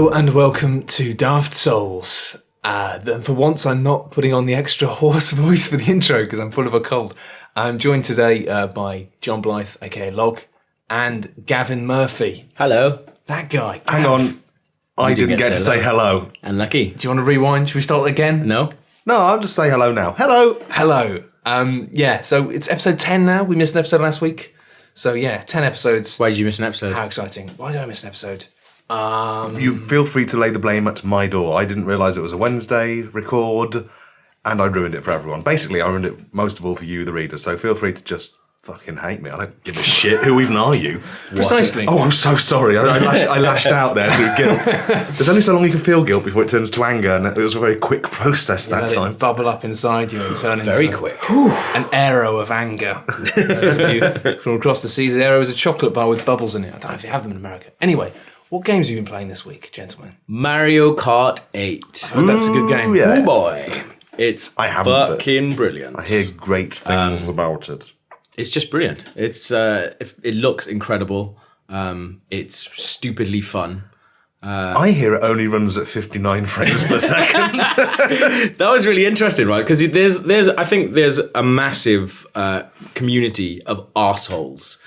Hello and welcome to Daft Souls. For once, I'm not putting on the extra hoarse voice for the intro because I'm full of a cold. I'm joined today by John Blythe, aka Log, and Gavin Murphy. Hello. That guy. Hang on, I didn't get to say hello. Unlucky. Do you want to rewind? Should we start again? No. No, I'll just say hello now. Hello. Hello. So it's episode 10 now. We missed an episode last week. So 10 episodes. Why did you miss an episode? How exciting. Why did I miss an episode? You feel free to lay the blame at my door. I didn't realise it was a Wednesday record, and I ruined it for everyone. Basically, I ruined it most of all for you, the reader, so feel free to just fucking hate me. I don't give a shit. Who even are you? Precisely. Oh, I'm so sorry. I lashed out there through guilt. There's only so long you can feel guilt before it turns to anger, and it was a very quick process that Let time. it bubble up inside you and turn into Very quick. an arrow of anger. Those of you from across the seas, the arrow is a chocolate bar with bubbles in it. I don't know if you have them in America. Anyway, what games have you been playing this week, gentlemen? Mario Kart 8. Oh, that's a good game. Yeah. Oh boy. It's fucking brilliant. I hear great things about it. It's just brilliant. It looks incredible. It's stupidly fun. I hear it only runs at 59 frames per second. That was really interesting, right? Because I think there's a massive community of arseholes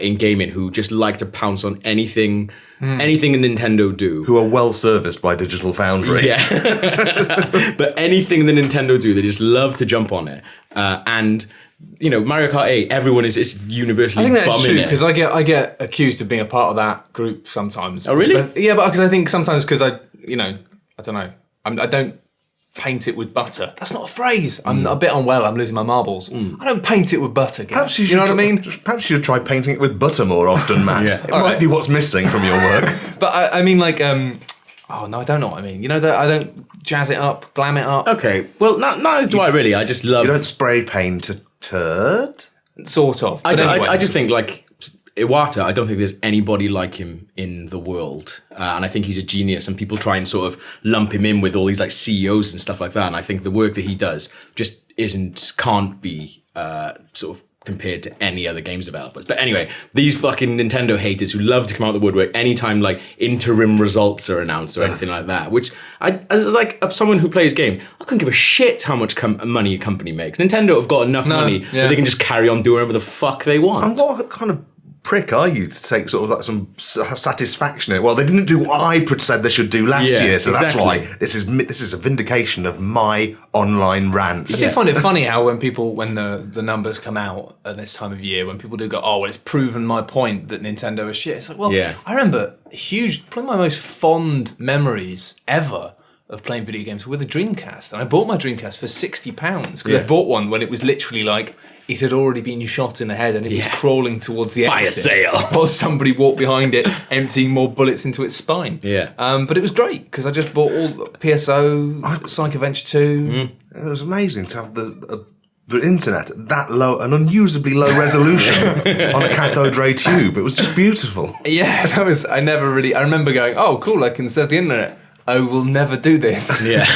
in gaming who just like to pounce on anything Nintendo do. Who are well serviced by Digital Foundry. Yeah. But anything the Nintendo do, they just love to jump on it. And Mario Kart 8, everyone is just universally bumming it. I think that's true, because I get accused of being a part of that group sometimes. Oh, really? Because I think sometimes because I don't know. I don't paint it with butter. That's not a phrase. I'm a bit unwell. I'm losing my marbles. I don't paint it with butter. Perhaps you know what I mean? Perhaps you should try painting it with butter more often, Matt. Yeah. It might be what's missing from your work. But I mean, like, oh no, I don't know what I mean. You know that I don't jazz it up, glam it up. Okay, well, neither do I really. I just love... You don't spray paint a turd? Sort of. I just think, like, Iwata, I don't think there's anybody like him in the world. And I think he's a genius, and people try and sort of lump him in with all these, like, CEOs and stuff like that. And I think the work that he does just can't be sort of compared to any other games developers. But anyway, these fucking Nintendo haters who love to come out of the woodwork anytime, like, interim results are announced or anything like that, which as someone who plays games, I couldn't give a shit how much money a company makes. Nintendo have got enough money that they can just carry on doing whatever the fuck they want. And what kind of prick are you to take sort of like some satisfaction in it? Well, they didn't do what I said they should do last year, so exactly. That's why this is a vindication of my online rants. I do find it funny how when the numbers come out at this time of year, when people do go, oh, well, it's proven my point that Nintendo is shit. It's like, well, I remember probably my most fond memories ever of playing video games with a Dreamcast. And I bought my Dreamcast for £60 because I bought one when it was literally like, it had already been shot in the head and it was crawling towards the Fire exit. sale. While somebody walked behind it, emptying more bullets into its spine. Yeah. But it was great because I just bought all the PSO, Sonic Adventure 2. It was amazing to have the internet at that low, an unusably low resolution on a cathode ray tube. It was just beautiful. Yeah, I remember going, oh, cool, I can surf the internet. I will never do this. Yeah.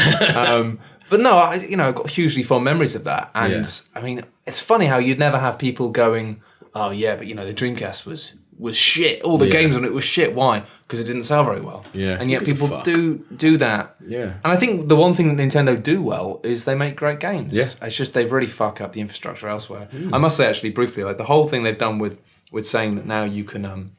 But no, I've got hugely fond memories of that. And I mean, it's funny how you'd never have people going, oh yeah, but the Dreamcast was shit. All the games on it was shit. Why? Because it didn't sell very well. Yeah. And yet people do that. Yeah. And I think the one thing that Nintendo do well is they make great games. Yeah. It's just they really fuck up the infrastructure elsewhere. I must say, actually, briefly, like the whole thing they've done with saying that now you can,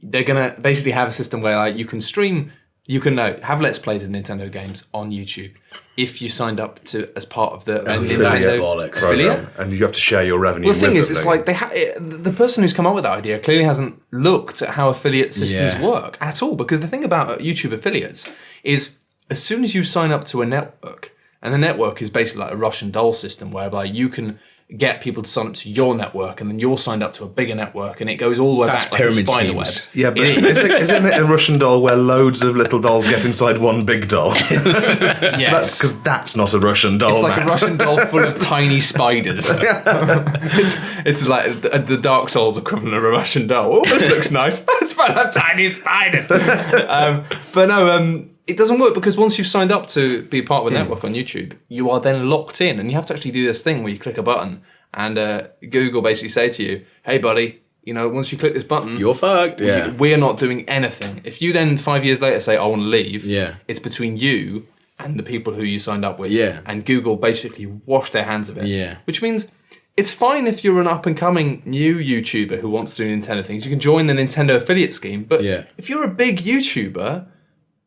they're going to basically have a system where like you can stream, you can have Let's Plays of Nintendo games on YouTube if you signed up to as part of the Nintendo affiliate. And you have to share your revenue. Well, the thing is, it's like the person who's come up with that idea clearly hasn't looked at how affiliate systems work at all. Because the thing about YouTube affiliates is as soon as you sign up to a network, and the network is basically like a Russian doll system whereby you can get people to sign up to your network, and then you're signed up to a bigger network, and it goes all the way back like a spider web. Yeah, but isn't it a Russian doll where loads of little dolls get inside one big doll? Yes. Because that's not a Russian doll, It's like Matt. a Russian doll full of tiny spiders. It's like the Dark Souls equivalent of a Russian doll. Oh, this looks nice. It's full of tiny spiders. But no, it doesn't work because once you've signed up to be part of a network on YouTube, you are then locked in, and you have to actually do this thing where you click a button and Google basically say to you, hey buddy, once you click this button, You're fucked. Yeah. we're not doing anything. If you then 5 years later say, I want to leave, it's between you and the people who you signed up with. Yeah. And Google basically washed their hands of it. Yeah. Which means it's fine if you're an up-and-coming new YouTuber who wants to do Nintendo things. You can join the Nintendo affiliate scheme. But if you're a big YouTuber...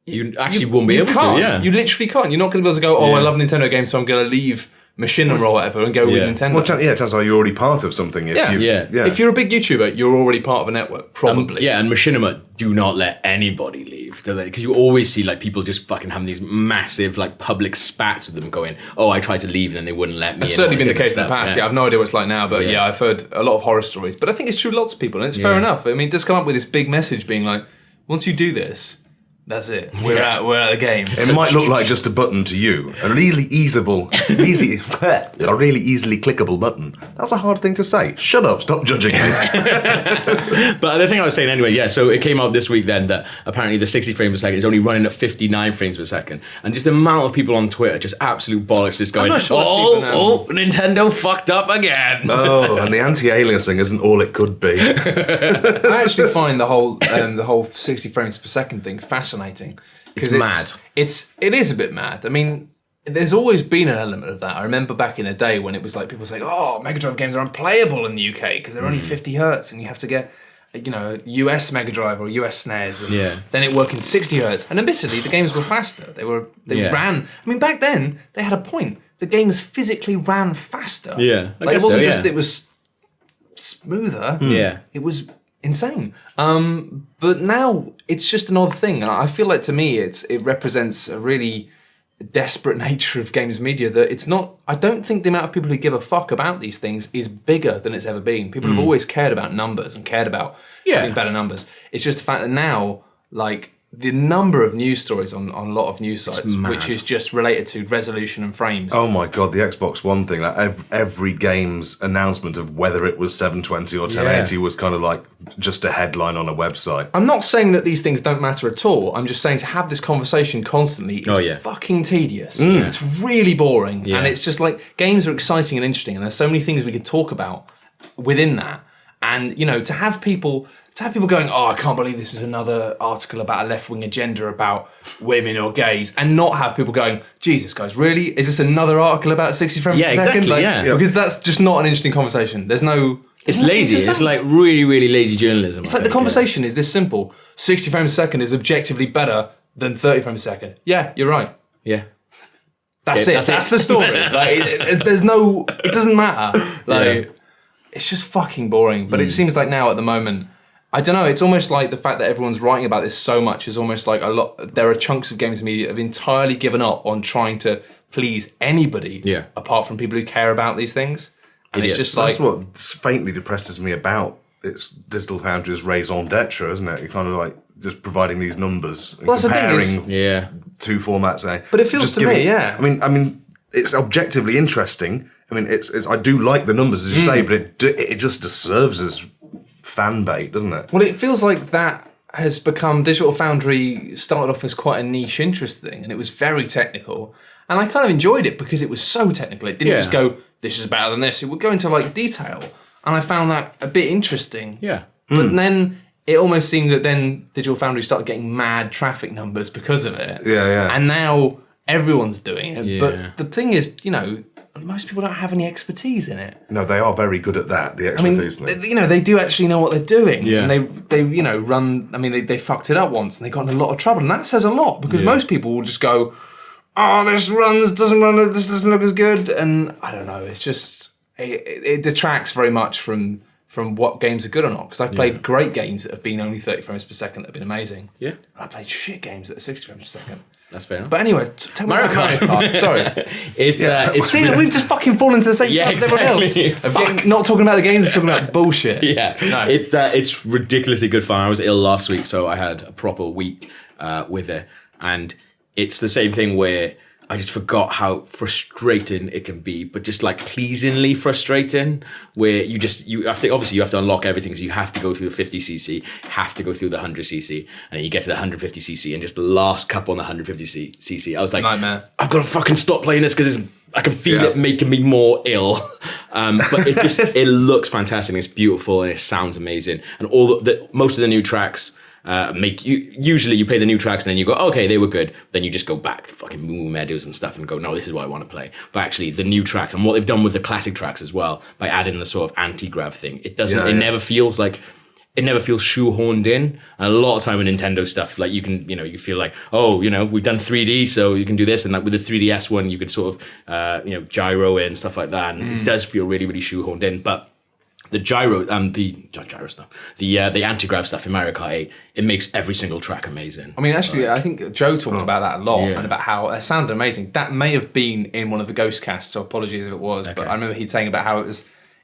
You actually won't be able can't. to, yeah. You literally can't. You're not going to be able to go, I love Nintendo games, so I'm going to leave Machinima or whatever and go with Nintendo. Well, chances are you're already part of something. If you're a big YouTuber, you're already part of a network, probably. And Machinima do not let anybody leave, do they? Because you always see people just fucking having these massive public spats with them going, I tried to leave and then they wouldn't let me. It's certainly been the case in the past. Yeah. I've no idea what it's like now, but I've heard a lot of horror stories. But I think it's true lots of people, and it's fair enough. I mean, it does come up with this big message being like, once you do this, that's it. We're out of the game. It might look like just a button to you. A really easily clickable button. That's a hard thing to say. Shut up, stop judging me. But the thing I was saying anyway, so it came out this week then that apparently the 60 frames per second is only running at 59 frames per second. And just the amount of people on Twitter, just absolute bollocks, just going, Nintendo fucked up again. And the anti-aliasing isn't all it could be. I actually find the whole 60 frames per second thing fascinating. It's mad. It is a bit mad. I mean, there's always been an element of that. I remember back in the day when it was like people saying, Mega Drive games are unplayable in the UK because they're only 50 hertz and you have to get, US Mega Drive or US SNES and then it work in 60 hertz. And admittedly, the games were faster. They ran. I mean, back then they had a point. The games physically ran faster. Yeah, it wasn't just it was smoother. Yeah, it was insane. But now it's just an odd thing. I feel like to me it represents a really desperate nature of games media that it's not. I don't think the amount of people who give a fuck about these things is bigger than it's ever been. People have always cared about numbers and cared about having better numbers. It's just the fact that now, the number of news stories on a lot of news sites, which is just related to resolution and frames. Oh my god, the Xbox One thing, every game's announcement of whether it was 720 or 1080 was kind of like just a headline on a website. I'm not saying that these things don't matter at all. I'm just saying to have this conversation constantly is fucking tedious. It's really boring. And it's just games are exciting and interesting and there's so many things we could talk about within that. And, to have people going, I can't believe this is another article about a left-wing agenda about women or gays, and not have people going, Jesus, guys, really? Is this another article about 60 frames per second? Exactly, Because that's just not an interesting conversation. There's no... It's lazy. It's really, really lazy journalism. It's the conversation is this simple. 60 frames per second is objectively better than 30 frames per second. Yeah, you're right. Yeah. That's it. That's the story. There's no... It doesn't matter. It's just fucking boring. But it seems like now at the moment, I don't know, it's almost like the fact that everyone's writing about this so much is almost like there are chunks of games media that have entirely given up on trying to please anybody apart from people who care about these things. And it's just that's what faintly depresses me about it's Digital Foundry's raison d'etre, isn't it? You're kind of just providing these numbers and comparing two formats. But it feels to me, I mean, it's objectively interesting. I mean, it's I do like the numbers, as you say, but it just serves as fan bait, doesn't it? Well, it feels like that has become... Digital Foundry started off as quite a niche interest thing, and it was very technical. And I kind of enjoyed it because it was so technical. It didn't just go, this is better than this. It would go into, detail. And I found that a bit interesting. Yeah. But then it almost seemed that then Digital Foundry started getting mad traffic numbers because of it. Yeah. And now everyone's doing it. Yeah. But the thing is, most people don't have any expertise in it. No, they are very good at that, the expertise thing. They do actually know what they're doing. Yeah. And they run... I mean, they fucked it up once and they got in a lot of trouble. And that says a lot because most people will just go, this doesn't run, this doesn't look as good. And I don't know, it's just... It detracts very much from what games are good or not. Because I've played great games that have been only 30 frames per second that have been amazing. Yeah. I played shit games that are 60 frames per second. That's fair enough. But anyway, tell me about Mario Kart. Sorry. It's See, we've just fucking fallen into the same trap as everyone else. Not talking about the games, talking about bullshit. Yeah. No. It's ridiculously good fun. I was ill last week, so I had a proper week with it. And it's the same thing where I just forgot how frustrating it can be, but just pleasingly frustrating, where you have to unlock everything. So you have to go through the 50cc, have to go through the 100cc, and then you get to the 150cc, and just the last cup on the 150cc. I was like, nightmare. I've got to fucking stop playing this because I can feel it making me more ill. But it looks fantastic. It's beautiful and it sounds amazing. And most of the new tracks usually you play the new tracks and then you go, okay, they were good. Then you just go back to fucking Moo Meadows and stuff and go, no, this is what I want to play. But actually, the new tracks and what they've done with the classic tracks as well, by adding the sort of anti-grav thing, never feels like. It never feels shoehorned in. And a lot of time with Nintendo stuff, like you feel like, oh, we've done 3D, so you can do this. And like with the 3DS one, you could sort of, gyro in, stuff like that. And it does feel really, really shoehorned in. But the gyro, the anti-grav stuff in Mario Kart 8, it makes every single track amazing. I mean, actually, I think Joe talked about that a lot and about how it sounded amazing. That may have been in one of the Ghost casts, so apologies if it was. Okay. But I remember he'd saying about how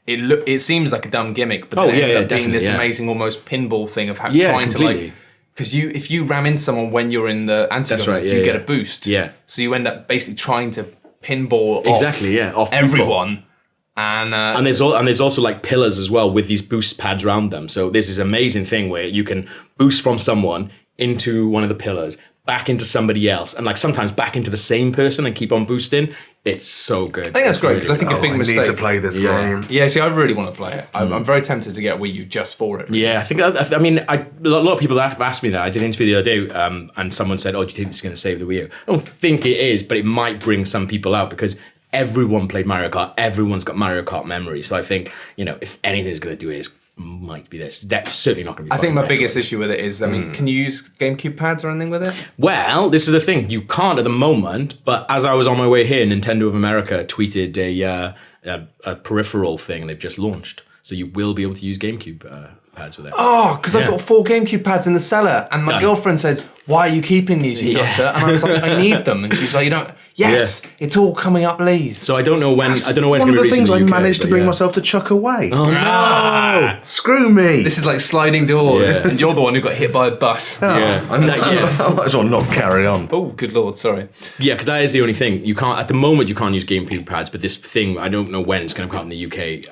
it seems like a dumb gimmick, but then it ends up being this amazing almost pinball thing of how trying completely. To because if you ram into someone when you're in the anti-grav, you get a boost. Yeah. So you end up basically trying to pinball off everyone. And there's also like pillars as well with these boost pads around them. So there's this amazing thing where you can boost from someone into one of the pillars, back into somebody else, and like sometimes back into the same person and keep on boosting. It's so good. I think that's great because I think a big mistake. I need to play this game. Yeah, see, I really want to play it. I'm very tempted to get Wii U just for it. Yeah, I think. A lot of people have asked me that. I did an interview the other day, and someone said, "Oh, do you think it's going to save the Wii U?" I don't think it is, but it might bring some people out because everyone played Mario Kart. Everyone's got Mario Kart memory. So I think if anything is going to do it, might be this. That's certainly not going to be. I think my biggest issue with it is, can you use GameCube pads or anything with it? Well, this is the thing. You can't at the moment, but as I was on my way here, Nintendo of America tweeted a peripheral thing, and they've just launched. So you will be able to use GameCube pads with it. Oh, because I've got 4 GameCube pads in the cellar, and my girlfriend said, "Why are you keeping these, you nutter?" And I was like, "I need them," and she's like, "You don't." Yes, it's all coming up, Lee's. So I don't know when. It's going to be one of the things I managed to bring myself to chuck away. Oh no! Screw me! This is like sliding doors, and you're the one who got hit by a bus. I might as well not carry on. Oh, good lord! Sorry. Yeah, because that is the only thing you can't. At the moment, you can't use GameCube pads, but this thing I don't know when it's going to come out in the UK.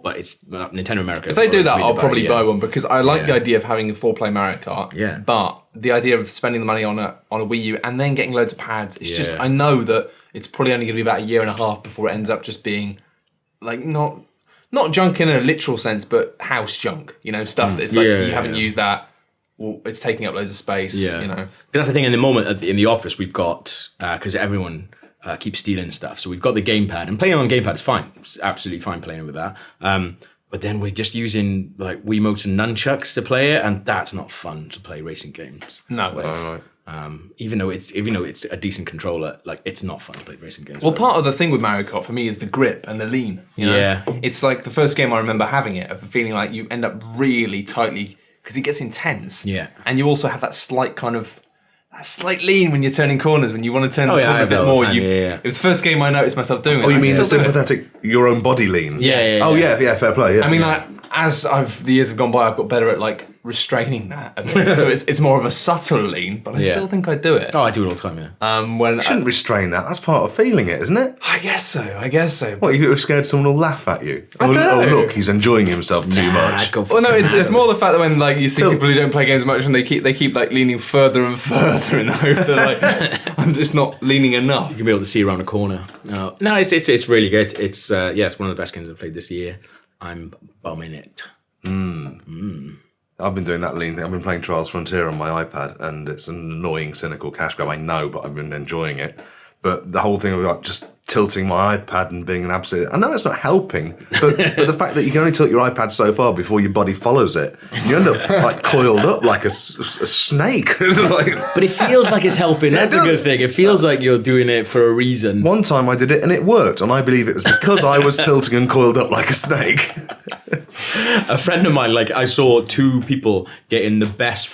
But it's Nintendo America. If they do that, I'll probably buy one because I like the idea of having a 4-player Mario Kart. Yeah. But the idea of spending the money on a Wii U and then getting loads of pads, it's just I know that it's probably only going to be about a year and a half before it ends up just being like not junk in a literal sense, but house junk. Stuff. It's like you haven't used that. Well, it's taking up loads of space. Yeah. That's the thing. In the moment in the office, we've got because everyone. Keep stealing stuff. So we've got the gamepad, and playing on gamepad is fine. It's absolutely fine playing with that. But then we're just using like Wiimotes and nunchucks to play it, and that's not fun to play racing games. No. Even though it's a decent controller, like it's not fun to play racing games. Well, part of the thing with Mario Kart for me is the grip and the lean. Yeah. It's like the first game I remember having it, of the feeling like you end up really tightly because it gets intense. Yeah. And you also have that slight kind of. A slight lean when you're turning corners, when you want to turn the corner a bit more. It was the first game I noticed myself doing it. Oh, you mean the sympathetic, your own body lean? Yeah. Oh, yeah, fair play. Yeah. I mean, like, as the years have gone by, I've got better at like restraining that a bit. So it's more of a subtle lean, but I still think I do it. Oh, I do it all the time, yeah. You shouldn't restrain that. That's part of feeling it, isn't it? I guess so. What, you're scared someone will laugh at you? I don't know. Oh, look, he's enjoying himself too much. Well, no, it's more the fact that when like you see people who don't play games much and they keep like leaning further and further in the hope that like I'm just not leaning enough. You can be able to see around a corner. No, it's really good. It's it's one of the best games I've played this year. I'm bumming it. I've been doing that lean thing. I've been playing Trials Frontier on my iPad, and it's an annoying, cynical cash grab. I know, but I've been enjoying it. But the whole thing of like just tilting my iPad and being an absolute... I know it's not helping, but the fact that you can only tilt your iPad so far before your body follows it, you end up like coiled up like a snake. But it feels like it's helping. That's a good thing. It feels like you're doing it for a reason. One time I did it and it worked, and I believe it was because I was tilting and coiled up like a snake. A friend of mine, like I saw two friends getting the best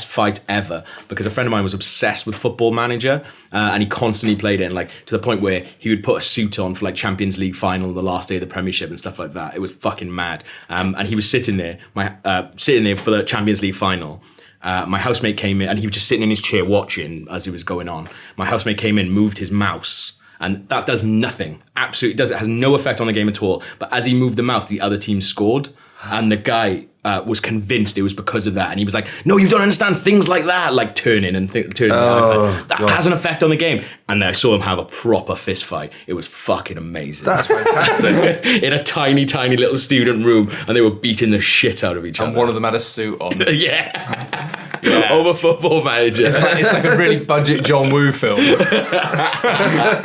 fight ever because a friend of mine was obsessed with Football Manager and he constantly played it, and like to the point where he would put a suit on for like Champions League final, the last day of the Premiership and stuff like that. It was fucking mad. And he was sitting there for the Champions League final. My housemate came in and he was just sitting in his chair watching as it was going on. My housemate came in, moved his mouse. And that does nothing. Absolutely does. It has no effect on the game at all. But as he moved the mouse, the other team scored. And the guy was convinced it was because of that. And he was like, no, you don't understand things like that. Like turning the iPad. That has an effect on the game. And I saw him have a proper fist fight. It was fucking amazing. That's fantastic. In a tiny, tiny little student room. And they were beating the shit out of each other. And one of them had a suit on. Yeah. Over Football Manager. It's like a really budget John Woo film. That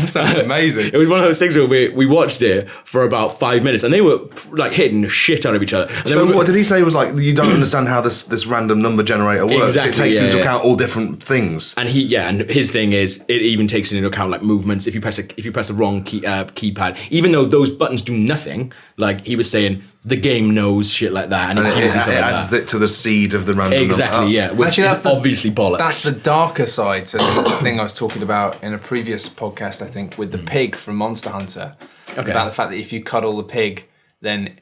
sounds amazing. It was one of those things where we watched it for about 5 minutes and they were like hitting the shit out of each other. And so what did he say was like, you don't understand how this random number generator works. Exactly, it takes into account all different things. And and his thing is it even takes into account like movements. If you press the wrong keypad, even though those buttons do nothing, like he was saying, the game knows shit like that, and it's using something like adds that. It to the seed of the random Exactly, number. yeah. Which Actually, is obviously bollocks. That's the darker side to the thing I was talking about in a previous podcast, I think, with the pig from Monster Hunter. Okay. About the fact that if you cuddle the pig, then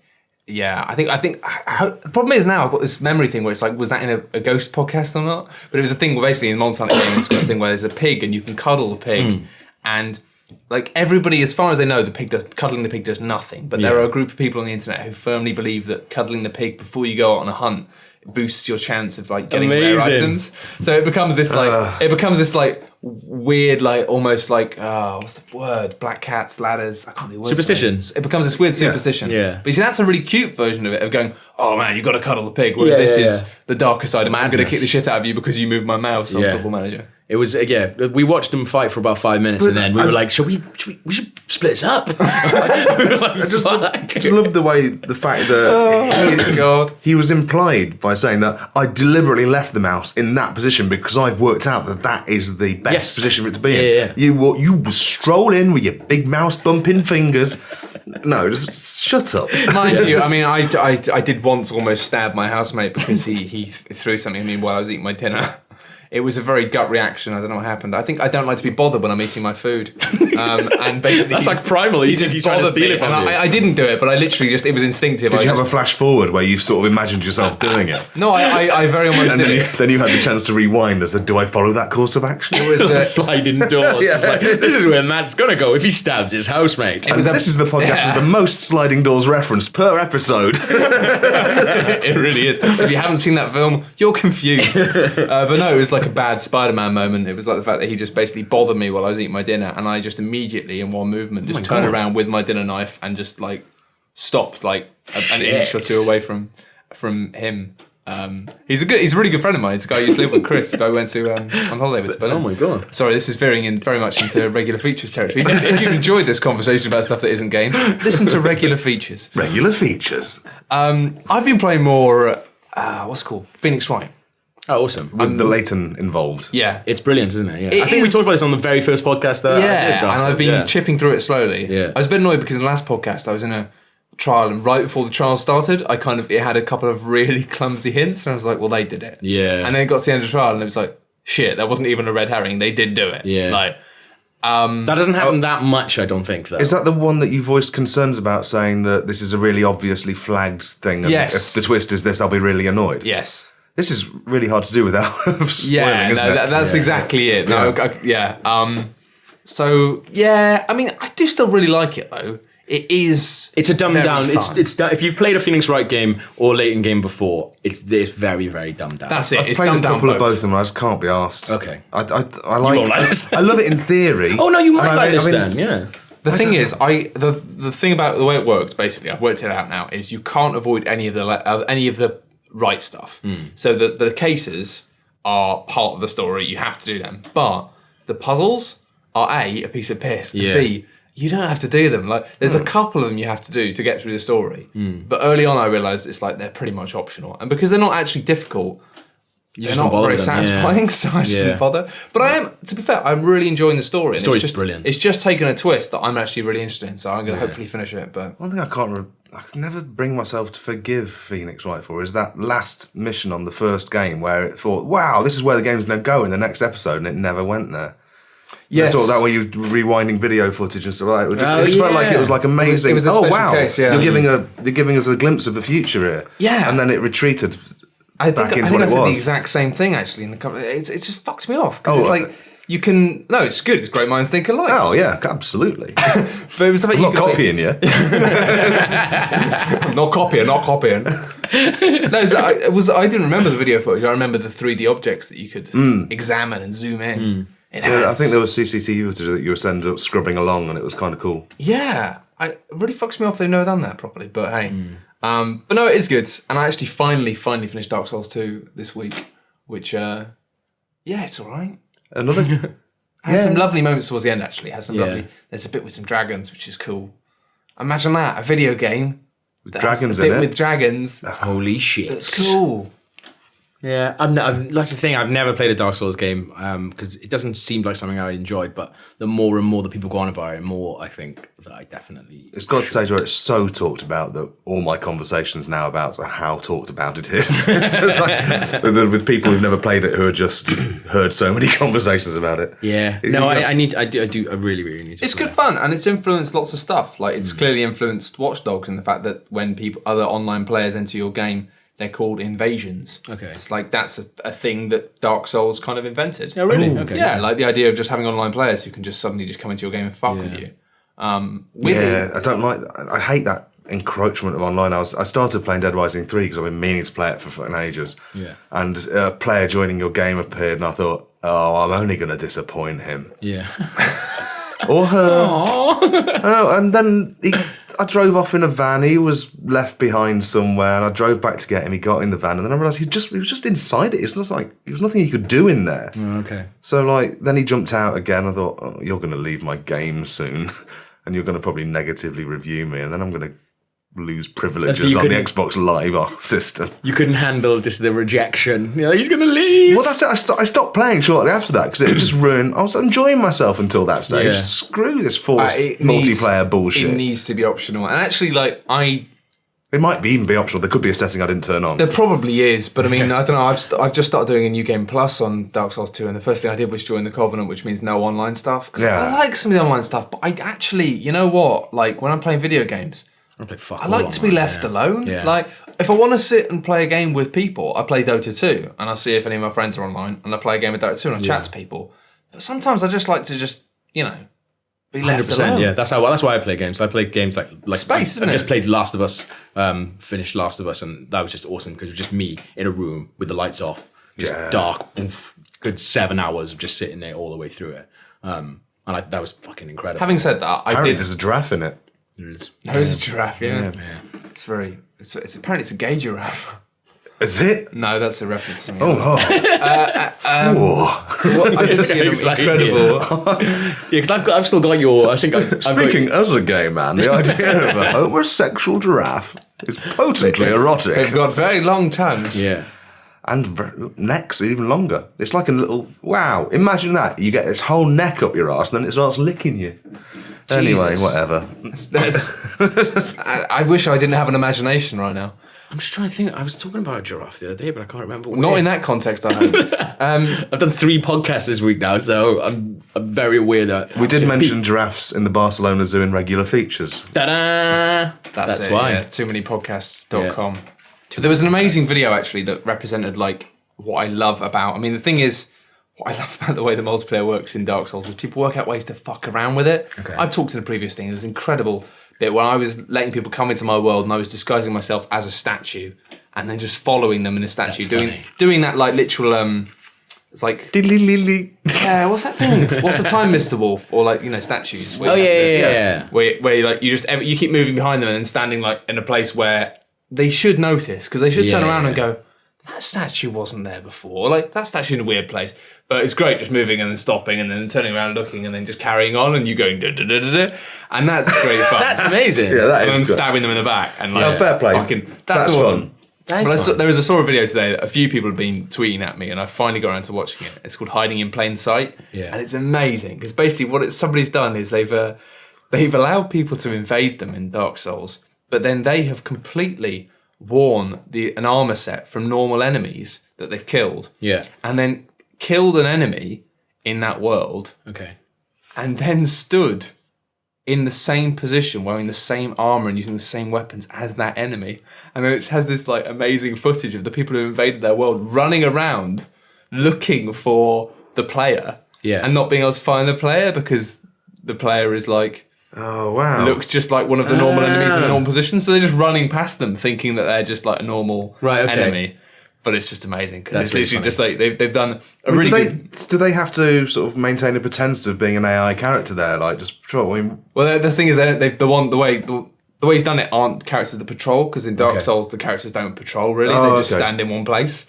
I think the problem is now I've got this memory thing where it's like, was that in a Ghost podcast or not? But it was a thing where basically in Monster Hunter game, it's got this thing where there's a pig and you can cuddle the pig, and like everybody, as far as they know, cuddling the pig does nothing. But there are a group of people on the internet who firmly believe that cuddling the pig before you go out on a hunt boosts your chance of like getting rare items. So it becomes this like weird, like almost like what's the word? Black cats, ladders. I can't do words. Superstitions. It becomes this weird superstition. Yeah. But you see, that's a really cute version of it, of going, oh man, you got to cuddle the pig. Whereas this is the darker side of, I'm going to kick the shit out of you because you moved my mouse on Football Manager. It was we watched them fight for about 5 minutes, and then we were like, we should split this up. I just love the fact that he was implied by saying that I deliberately left the mouse in that position because I've worked out that is the best position for it to be in. Yeah. You stroll in with your big mouse bumping fingers. No, just shut up. Mind you, I mean, I did once almost stab my housemate because he threw something at me while I was eating my dinner. It was a very gut reaction. I don't know what happened. I think I don't like to be bothered when I'm eating my food. And basically, that's like primal. He's trying to steal it from you. I didn't do it, but I literally it was instinctive. Did you have a flash forward where you sort of imagined yourself doing it? No, I very almost did it. Then you had the chance to rewind and said, do I follow that course of action? It was sliding doors. It's like, this is where Matt's going to go if he stabs his housemate. This is the podcast with the most sliding doors reference per episode. It really is. If you haven't seen that film, you're confused. But no, it was like a bad Spider-Man moment. It was like the fact that he just basically bothered me while I was eating my dinner, and I just immediately, in one movement, just turned around with my dinner knife and just like stopped like an inch or two away from him. He's a really good friend of mine. It's a guy I used to live with, Chris. The guy we went to on holiday with. But, oh my god! Sorry, this is veering in very much into regular features territory. If you've enjoyed this conversation about stuff that isn't games, listen to regular features. Regular features. I've been playing more. What's it called? Phoenix Wright. Oh, awesome. With the Layton involved. Yeah. It's brilliant, isn't it? Yeah. I think we talked about this on the very first podcast. That and I've been chipping through it slowly. Yeah. I was a bit annoyed because in the last podcast I was in a trial, and right before the trial started, it had a couple of really clumsy hints, and I was like, well, they did it. Yeah. And then it got to the end of the trial, and it was like, shit, that wasn't even a red herring. They did do it. Yeah. Like, that doesn't happen that much, I don't think, though. Is that the one that you voiced concerns about, saying that this is a really obviously flagged thing? And yes. If the twist is this, I'll be really annoyed. Yes. This is really hard to do without spoiling, isn't it? That's exactly it. So, I mean, I do still really like it, though. It's a dumbed down. It's if you've played a Phoenix Wright game or Layton game before, it's very, very dumbed down. That's it. I've played a couple of both of them. I just can't be arsed. Okay. I love it in theory. Oh no, you might like this then. Yeah. The thing is, the thing about the way it works, basically, I've worked it out now, is you can't avoid any of the right stuff. So the cases are part of the story. You have to do them, but the puzzles are a piece of piss. And B, you don't have to do them. Like, there's a couple of them you have to do to get through the story. But early on, I realised it's like they're pretty much optional, and because they're not actually difficult, they're not very satisfying. So I just didn't bother. But to be fair, I'm really enjoying the story. The story's brilliant. It's just taken a twist that I'm actually really interested in. So I'm going to hopefully finish it. But one thing I can never bring myself to forgive Phoenix Wright for is that last mission on the first game where it thought, wow, this is where the game's going to go in the next episode, and it never went there. Yes. Sort of that way you're rewinding video footage and stuff like that. It just felt like it was like amazing. It was a special case, you're giving us a glimpse of the future here. Yeah. And then it retreated back into what it was. I think I said the exact same thing actually in the it just fucks me off. Because it's like you can. No, it's good. It's great minds think alike. Oh yeah, absolutely. But it was the fact I'm you not could copying you. not copying. No, so I didn't remember the video footage. I remember the 3D objects that you could examine and zoom in. Yeah, I think there was CCTV footage that you were sending up scrubbing along, and it was kind of cool. Yeah, it really fucks me off they've never done that properly. But hey, but no, it is good. And I actually finally finished Dark Souls 2 this week, which it's all right. Another. Has some lovely moments towards the end. Actually, has some lovely. There's a bit with some dragons, which is cool. Imagine that, a video game With dragons in it. With dragons. Holy shit. That's cool. Yeah, that's the thing. I've never played a Dark Souls game because it doesn't seem like something I would enjoy. But the more and more that people go on about it, the more I think that I definitely. It's got to stage where it's so talked about that all my conversations now about how talked about it is. It's like, with people who've never played it who have just heard so many conversations about it. Yeah, no, I really, really need to. It's good fun, and it's influenced lots of stuff. Like it's clearly influenced Watch Dogs in the fact that when other online players enter your game, they're called invasions. Okay. It's like that's a thing that Dark Souls kind of invented. Oh, really? Okay. Yeah, like the idea of just having online players who can just suddenly just come into your game and fuck with you. I don't like. I hate that encroachment of online. I started playing Dead Rising 3 because I've been meaning to play it for fucking ages. Yeah. And a player joining your game appeared, and I thought, oh, I'm only going to disappoint him. Yeah. Or her. And then I drove off in a van. He was left behind somewhere, and I drove back to get him. He got in the van, and then I realised he was just inside it. It's not like there was nothing he could do in there. Okay. So then he jumped out again. I thought, oh, you're going to leave my game soon, and you're going to probably negatively review me, and then I'm going to lose privileges on the Xbox Live system. You couldn't handle just the rejection. He's going to leave. Well, that's it. I stopped playing shortly after that because it just ruined. I was enjoying myself until that stage. Yeah. Screw this forced multiplayer bullshit. It needs to be optional. And actually, it might even be optional. There could be a setting I didn't turn on. There probably is, but I mean, I don't know. I've just started doing a new game plus on Dark Souls 2, and the first thing I did was join the Covenant, which means no online stuff. Because I like some of the online stuff, but I actually, you know what? Like when I'm playing video games, I like to be left alone. Yeah. Like if I want to sit and play a game with people, I play Dota 2, and I see if any of my friends are online, and I play a game of Dota 2 and I chat to people. But sometimes I just like to be left 100%, alone. yeah, that's why I play games. I play games like Space, isn't I it? just played Last of Us, finished Last of Us, and that was just awesome because it was just me in a room with the lights off, just dark, good 7 hours of just sitting there all the way through it. That was fucking incredible. Having said that, There's a giraffe in it. There is. There is a giraffe, yeah. It's apparently it's a gay giraffe. Is it? No, that's a reference to something else. I did see them incredible. Because I've still got your. Speaking as a gay man, the idea of a homosexual giraffe is potently erotic. They've got very long tongues. Yeah. And necks even longer. It's like a little... Wow, imagine that. You get this whole neck up your arse, and then it starts licking you. Anyway, whatever. I wish I didn't have an imagination right now. I'm just trying to think. I was talking about a giraffe the other day, but I can't remember. Not in that context, I hope. I've done 3 podcasts this week now, so I'm very aware that... We did mention giraffes in the Barcelona Zoo in regular features. Ta-da! That's why. Yeah, too many podcasts.com. There was an amazing video, actually, that represented, what I love about... I mean, the thing is, what I love about the way the multiplayer works in Dark Souls is people work out ways to fuck around with it. Okay. I've talked in the previous thing. It was incredible bit where I was letting people come into my world and I was disguising myself as a statue and then just following them in a statue. Doing that, literal... It's like... Yeah, what's that thing? What's the time, Mr. Wolf? Or, statues. Yeah. Where you keep moving behind them and then standing, in a place where... They should notice, because they should turn around and go, that statue wasn't there before. That statue in a weird place. But it's great just moving and then stopping and then turning around and looking and then just carrying on and you going da-da-da-da-da. And that's great fun. That's amazing. Yeah, that is and then good. stabbing them in the back. And fair play. That's awesome. Fun. That is fun. There was a today that a few people have been tweeting at me and I finally got around to watching it. It's called Hiding in Plain Sight. Yeah. And it's amazing because basically what somebody's done is they've allowed people to invade them in Dark Souls, but then they have completely worn an armor set from normal enemies that they've killed. Yeah. And then killed an enemy in that world. Okay. And then stood in the same position, wearing the same armor and using the same weapons as that enemy. And then it has this amazing footage of the people who invaded their world running around looking for the player. and not being able to find the player because the player is like, Oh, wow. looks just like one of the normal enemies in the normal position. So they're just running past them thinking that they're just like a normal enemy. But it's just amazing because it's literally just like they've done a really good... Do they have to sort of maintain a pretense of being an AI character there? Like, just patrol? I mean, Well, the thing is, the way he's done it aren't characters that patrol, because in Dark Souls, the characters don't patrol, really. They just stand in one place.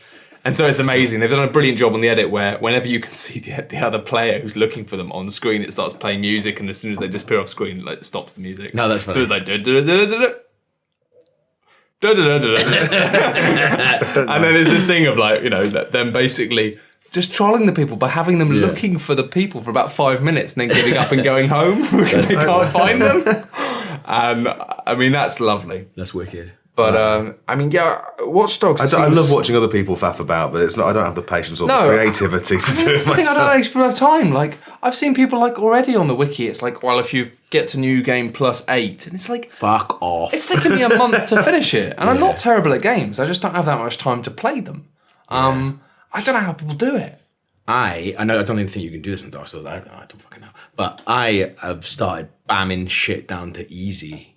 And so it's amazing. They've done a brilliant job on the edit where whenever you can see the other player who's looking for them on screen, it starts playing music, and as soon as they disappear off screen, it like stops the music. No, that's funny. So it's like... and then there's this thing of like, them basically just trolling the people by having them looking for the people for about 5 minutes and then giving up and going home because they can't find them. And I mean, that's lovely. That's wicked. But Watch Dogs. I love watching other people faff about, but it's not. I don't have the patience or the creativity to do it myself. I don't actually have time. Like, I've seen people like already on the wiki. It's like, well, if you get to New Game +8, and it's like, fuck off. It's taken me a month to finish it, and I'm not terrible at games. I just don't have that much time to play them. I don't know how people do it. I don't even think you can do this in Dark Souls. I don't fucking know. But I have started bamming shit down to easy.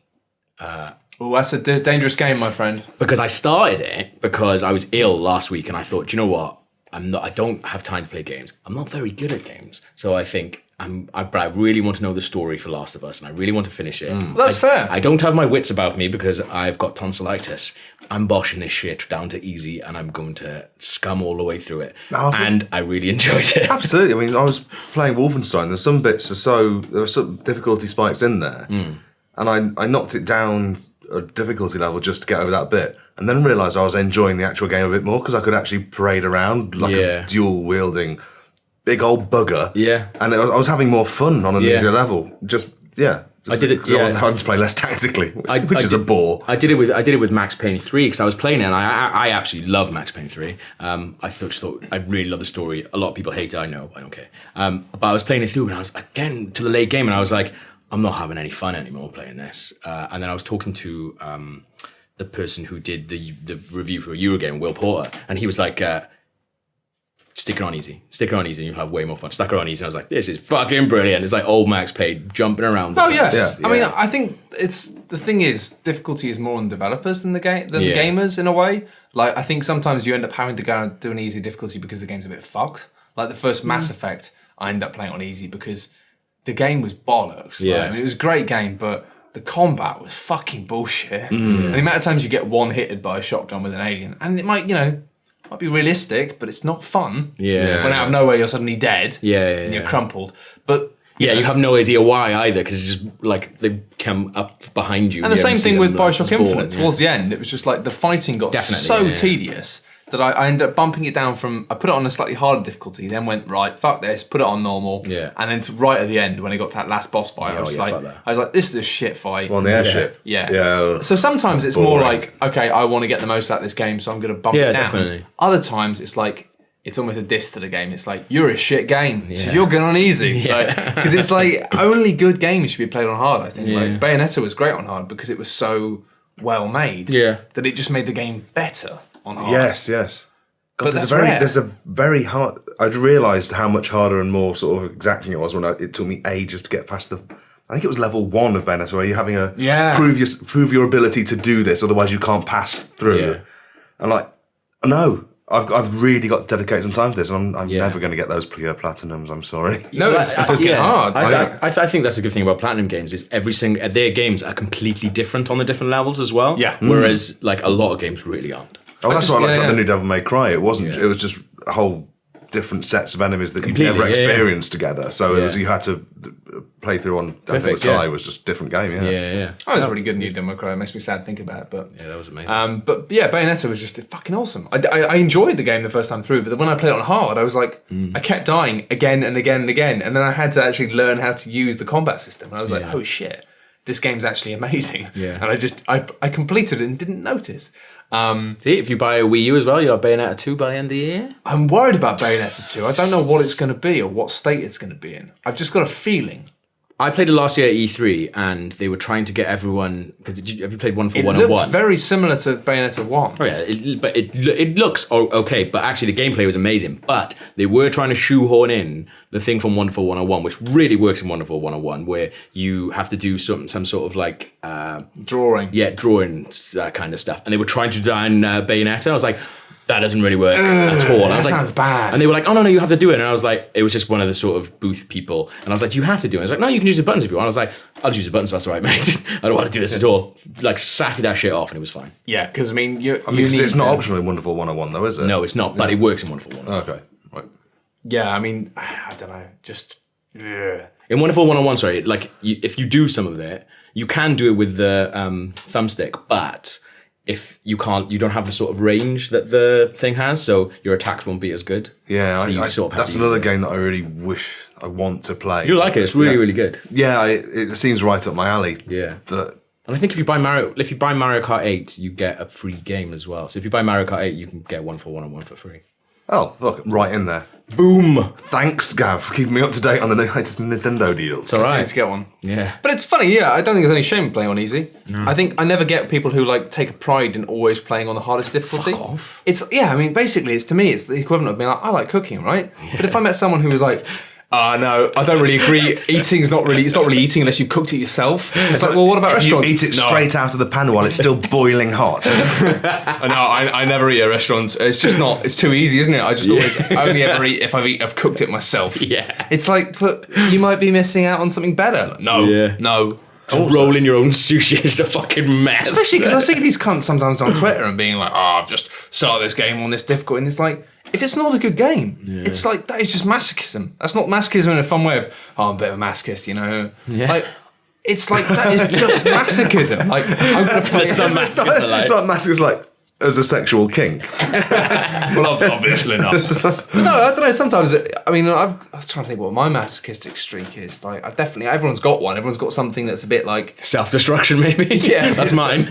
Oh, that's a dangerous game, my friend. Because I started it because I was ill last week, and I thought, do you know what? I don't have time to play games. I'm not very good at games, so I think but I really want to know the story for Last of Us, and I really want to finish it. That's fair. I don't have my wits about me because I've got tonsillitis. I'm boshing this shit down to easy, and I'm going to scum all the way through it. And I really enjoyed it. Absolutely. I mean, I was playing Wolfenstein. There's some bits there were some difficulty spikes in there, and I knocked it down a difficulty level just to get over that bit, and then realised I was enjoying the actual game a bit more because I could actually parade around like a dual wielding big old bugger. Yeah, and I was having more fun on an easier level. I did it because I wasn't having to play less tactically, which is a bore. I did it with Max Payne 3 because I was playing it, and I absolutely love Max Payne 3. I thought I really love the story. A lot of people hate it. I know. I don't care. But I was playing it through, and I was again to the late game, and I was like, I'm not having any fun anymore playing this. And then I was talking to the person who did the review for a Eurogame, Will Porter, and he was like, stick it on easy, and you'll have way more fun. Stuck it on easy, and I was like, this is fucking brilliant. It's like old Max Payne jumping around. Oh, yes. Yeah. I mean, I think the thing is, difficulty is more on developers than the gamers in a way. Like, I think sometimes you end up having to go and do an easy difficulty because the game's a bit fucked. Like the first Mass Effect, I ended up playing on easy because the game was bollocks. Yeah. Right? I mean, it was a great game, but the combat was fucking bullshit. And the amount of times you get one hitted by a shotgun with an alien, and it might be realistic, but it's not fun. Yeah. When out of nowhere you're suddenly dead. And you're crumpled. But you have no idea why either, because it's just like they come up behind you. And the same thing with Bioshock Infinite. Towards the end, it was just like the fighting got tedious that I ended up bumping it down I put it on a slightly harder difficulty, then went, right, fuck this, put it on normal. Yeah. And then right at the end, when I got to that last boss fight, I was like, this is a shit fight. On the airship. Yeah. So sometimes it's more like, okay, I want to get the most out of this game, so I'm going to bump it down. Definitely. Other times it's like, it's almost a diss to the game. It's like, you're a shit game, so you're going on easy. Because it's like, only good games should be played on hard, I think. Like Bayonetta was great on hard because it was so well made that it just made the game better on hard. Yes. God, there's a very hard. I'd realised how much harder and more sort of exacting it was when it took me ages to get past I think it was level 1 of Bayonetta, where you're having prove your ability to do this, otherwise you can't pass through. Yeah. And like, no, I've really got to dedicate some time to this, and I'm never going to get those pure platinums. I'm sorry. No, it's hard. I think that's a good thing about platinum games is their games are completely different on the different levels as well. Yeah. Whereas like a lot of games really aren't. Oh, that's why I liked the new Devil May Cry. It wasn't. It was just a whole different sets of enemies that you'd never experienced together. So it was, you had to play through on Devil May was just a different game. Yeah. Oh, it was really good new Devil May Cry. It makes me sad thinking about it, but that was amazing. But yeah, Bayonetta was just fucking awesome. I enjoyed the game the first time through, but when I played it on hard, I was like, I kept dying again and again and again, and then I had to actually learn how to use the combat system. And I was like, oh shit, this game's actually amazing. Yeah. And I completed it and didn't notice. See, if you buy a Wii U as well, you'll have Bayonetta 2 by the end of the year. I'm worried about Bayonetta 2. I don't know what it's going to be or what state it's going to be in. I've just got a feeling I played it last year at E3, and they were trying to get everyone. Because have you played one for It 101? looked very similar to Bayonetta 1. Oh yeah, it looks okay, but actually the gameplay was amazing. But they were trying to shoehorn in the thing from Wonderful 101, which really works in Wonderful 101, where you have to do some sort of like Drawing. Yeah, drawing, that kind of stuff. And they were trying to design Bayonetta. I was like, that doesn't really work at all. And I was that like, sounds bad. And they were like, oh no, you have to do it. And I was like, it was just one of the sort of booth people. And I was like, you have to do it. I was like, no, you can use the buttons if you want. I was like, I'll just use the buttons, that's all right, mate. I don't want to do this at all. Like, sack that shit off, and it was fine. Yeah, because I mean, it's not optional in Wonderful 101 though, is it? No, it's not, but it works in Wonderful 101. Okay, right. Yeah, I mean, I don't know, just... Ugh. In Wonderful 101, sorry, like, if you do some of it, you can do it with the thumbstick, but... if you can't, you don't have the sort of range that the thing has, so your attacks won't be as good. Yeah, So that's another game that I really wish I want to play. You like it? It's really, really good. Yeah, it seems right up my alley. Yeah. But And I think if you buy Mario Kart 8, you get a free game as well. So if you buy Mario Kart 8, you can get 141 for free. oh, look, right in there. Boom! Thanks, Gav, for keeping me up to date on the latest Nintendo deals. It's all I need right. to get one. Yeah. But it's funny, yeah. I don't think there's any shame in playing on easy. No. I think I never get people who like take a pride in always playing on the hardest difficulty. Fuck off. It's I mean, basically, it's to me, it's the equivalent of being like, I like cooking, right? Yeah. But if I met someone who was like, no, I don't really agree. It's not really eating unless you cooked it yourself. It's like, well, what about restaurants? You eat it straight out of the pan while it's still boiling hot. I never eat at restaurants. It's just not. It's too easy, isn't it? I just always only ever eat if I've cooked it myself. Yeah. It's like, but you might be missing out on something better. Like, no. Just rolling your own sushi is a fucking mess. Especially because I see these cunts sometimes on Twitter and being like, I've just started this game on this difficult. And it's like, if it's not a good game, it's like, that is just masochism. That's not masochism in a fun way of, I'm a bit of a masochist, you know? Yeah. Like, it's like, that is just masochism. Like, I'm going to play... It's not masochism like, as a sexual kink. Well, obviously not. But no, I don't know. Sometimes, I mean, I was trying to think what my masochistic streak is. Like, everyone's got one. Everyone's got something that's a bit like self-destruction, maybe. Yeah, that's mine.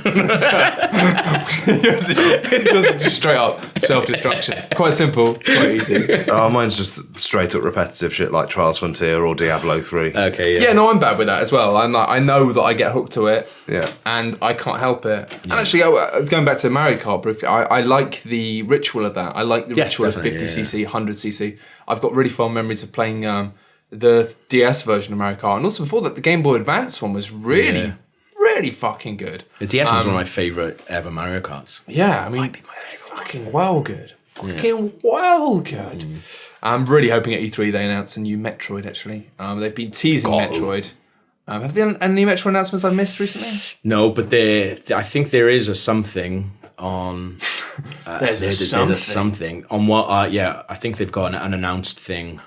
Just straight up self-destruction. Quite simple, quite easy. Oh, mine's just straight up repetitive shit like Trials Frontier or Diablo 3. Okay, yeah. Yeah, no, I'm bad with that as well. I know that I get hooked to it. Yeah. And I can't help it. Yeah. And actually, going back to Mario Kart briefly, I like the ritual of that. I like the ritual of 50cc, 100cc. I've got really fond memories of playing the DS version of Mario Kart. And also before that, the Game Boy Advance one was really fucking good. The DS one was one of my favourite ever Mario Karts. Yeah, I mean, fucking well good. Fucking well good. I'm really hoping at E3 they announce a new Metroid, actually. They've been teasing Metroid. Have there been any Metroid announcements I've missed recently? No, but I think there is a something on... there's a something. On what... I think they've got an unannounced thing.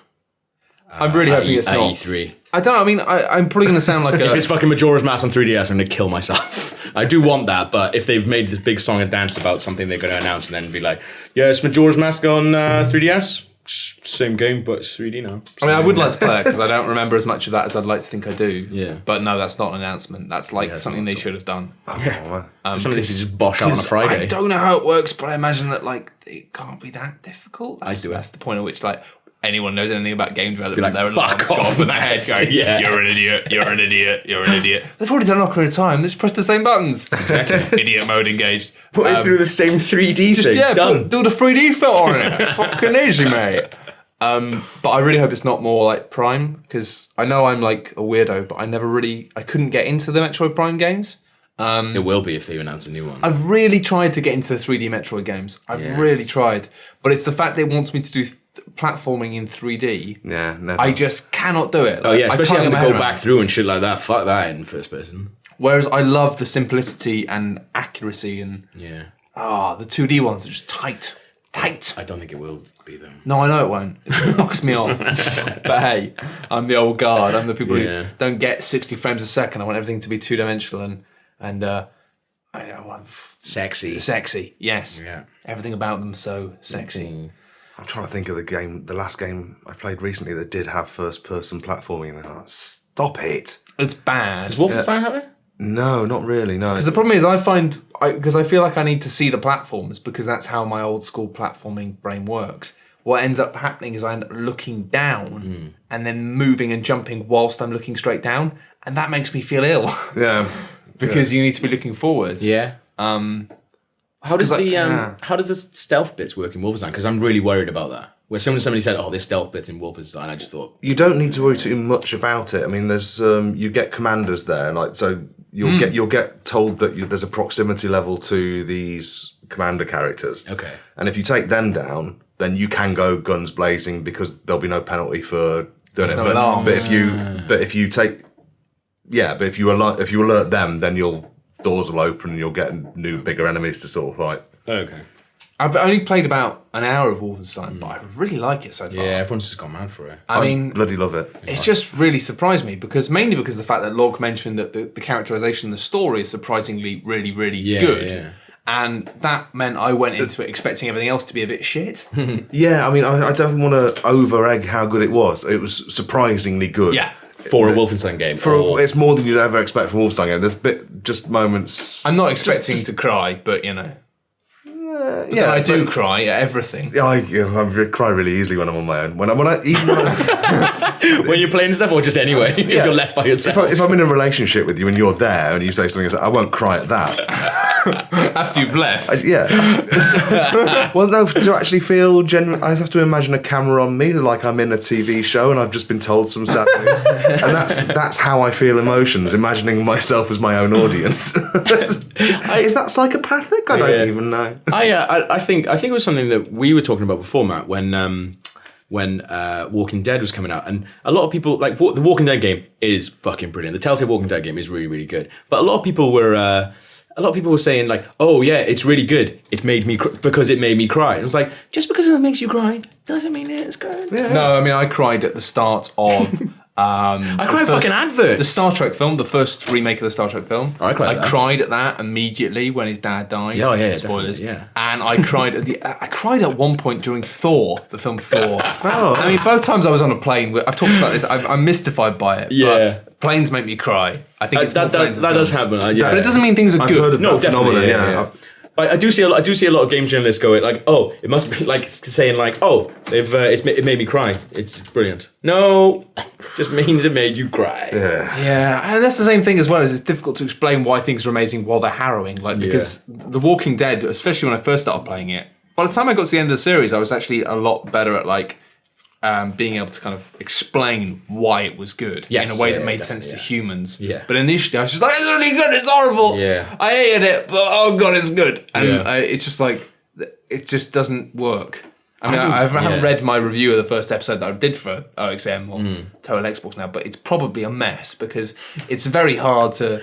I'm really hoping it's not. E3. I don't know, I mean, I'm probably going to sound like if it's fucking Majora's Mask on 3DS, I'm going to kill myself. I do want that, but if they've made this big song and dance about something they're going to announce and then be like, yeah, it's Majora's Mask on 3DS, same game, but it's 3D now. I mean, I would like to play it because I don't remember as much of that as I'd like to think I do. Yeah. But no, that's not an announcement. That's like something they should have done. Something they should just bosh out on a Friday. I don't know how it works, but I imagine that like it can't be that difficult. That's the point at which like anyone knows anything about game development. Like, fuck off with their head going, you're an idiot, you're an idiot, you're an idiot. They've already done Ocarina of Time. They just press the same buttons. Exactly. Idiot mode engaged. Put it through the same 3D thing. Done. Do the 3D filter on it. Fucking easy, mate. But I really hope it's not more like Prime, because I know I'm like a weirdo, but I couldn't get into the Metroid Prime games. It will be if they announce a new one. I've really tried to get into the 3D Metroid games. I've really tried. But it's the fact that it wants me to do platforming in 3D. Yeah, never. I just cannot do it. Oh yeah, especially having to go back through and shit like that. Fuck that in first person. Whereas I love the simplicity and accuracy and... Yeah. the 2D ones are just tight. Tight. I don't think it will be though. No, I know it won't. It knocks me off. But hey, I'm the old guard. I'm the people who don't get 60 frames a second. I want everything to be two-dimensional and I want sexy. Yes. Yeah. Everything about them so sexy. Mm-hmm. I'm trying to think of the last game I played recently that did have first-person platforming. And I'm like, stop it. It's bad. Does Wolfenstein have it? No, not really, no. Because the problem is because I feel like I need to see the platforms because that's how my old school platforming brain works. What ends up happening is I end up looking down and then moving and jumping whilst I'm looking straight down, and that makes me feel ill. Yeah. Because you need to be looking forward. Yeah. How does how did the stealth bits work in Wolfenstein? Because I'm really worried about that. Where somebody said, "Oh, there's stealth bits in Wolfenstein," I just thought You don't need to worry too much about it. I mean, there's you get commanders there, like so you'll get told that there's a proximity level to these commander characters. Okay. And if you take them down, then you can go guns blazing because there'll be no penalty for doing it. no alarms. But if you alert them, then doors will open and you'll get new bigger enemies to sort of fight. okay. I've only played about an hour of Wolfenstein, but I really like it so far. Yeah, everyone's just gone mad for it. I mean, bloody love it. it's just really surprised me mainly because of the fact that Log mentioned that the characterization in the story is surprisingly really, really good. Yeah. And that meant I went into it expecting everything else to be a bit shit. Yeah, I mean, I don't want to over-egg how good it was. It was surprisingly good. Yeah. For a Wolfenstein game. It's more than you'd ever expect from a Wolfenstein game. There's just moments... I'm not expecting to cry, but yeah, I do cry at everything. I cry really easily when I'm on my own. When when you're playing stuff, or just anyway, if you're left by yourself. if I'm in a relationship with you and you're there and you say something, I won't cry at that. After you've left. Yeah. Well, no, to actually feel genuine, I have to imagine a camera on me, like I'm in a TV show and I've just been told some sad news. And that's how I feel emotions, imagining myself as my own audience. Is that psychopathic? I don't even know. I think it was something that we were talking about before, Matt, when Walking Dead was coming out, and a lot of people the Walking Dead game is fucking brilliant. The Telltale Walking Dead game is really, really good. But a lot of people were saying like, "Oh yeah, it's really good. It made me because it made me cry." And I was like, just because it makes you cry doesn't mean it's good. Yeah. No, I mean I cried at the start of. I cried fucking adverts. The Star Trek film, the first remake of the Star Trek film. I cried at that immediately when his dad died. Oh yeah, spoilers. Yeah. And I cried at one point during Thor, the film Thor. Oh. I mean, both times I was on a plane. I've talked about this. I'm mystified by it. Yeah. But planes make me cry. I think it's that does happen. But it doesn't mean things are I've good. heard of No, that phenomenon, definitely. Yeah. I do see a lot of game journalists going like, "Oh, it must be like saying like, oh, it made me cry. It's brilliant." No, just means it made you cry. Yeah, and that's the same thing as well. As it's difficult to explain why things are amazing while they're harrowing. Like because The Walking Dead, especially when I first started playing it, by the time I got to the end of the series, I was actually a lot better at being able to kind of explain why it was good in a way that made sense to humans. Yeah. But initially, I was just like, "It's really good. It's horrible. Yeah. I hated it, but oh god, it's good." And it's just like it just doesn't work. I mean, I haven't read my review of the first episode that I did for OXM or Total Xbox now, but it's probably a mess because it's very hard to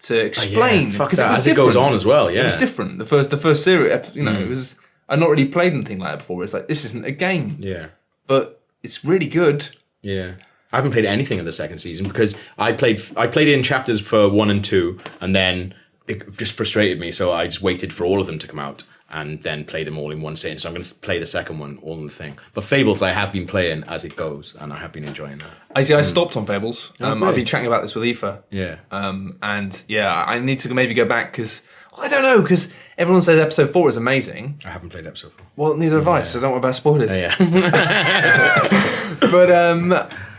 explain. Because as it goes on as well, it was different. The first series, it was. I'd not really played anything like that before. It's like this isn't a game. Yeah. But it's really good. Yeah. I haven't played anything in the second season because I played in chapters for 1 and 2, and then it just frustrated me, so I just waited for all of them to come out and then play them all in one sitting. So I'm going to play the second one all in the thing. But Fables I have been playing as it goes, and I have been enjoying that. I stopped on Fables. I've been chatting about this with Aoife. Yeah. I need to maybe go back because I don't know, because everyone says episode 4 is amazing. I haven't played episode 4. Well, neither have I, so don't worry about spoilers. Yeah. But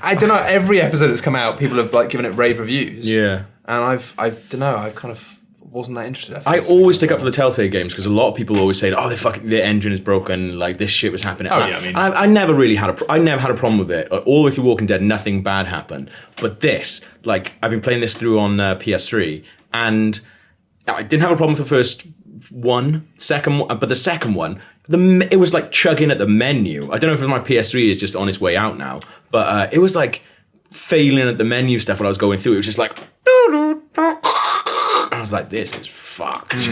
I don't know. Every episode that's come out, people have given it rave reviews. Yeah. And I don't know. I kind of wasn't that interested. I always stick up for the Telltale games because a lot of people always say, "Oh, their engine is broken. Like this shit was happening." Oh yeah, I mean, I never really had a problem with it. All the way through Walking Dead, nothing bad happened. But this, I've been playing this through on PS3, and I didn't have a problem with the first one, but the second one, it was like chugging at the menu. I don't know if my PS3 is just on its way out now, but it was like failing at the menu stuff when I was going through. It was just like, I was like, this is fucked.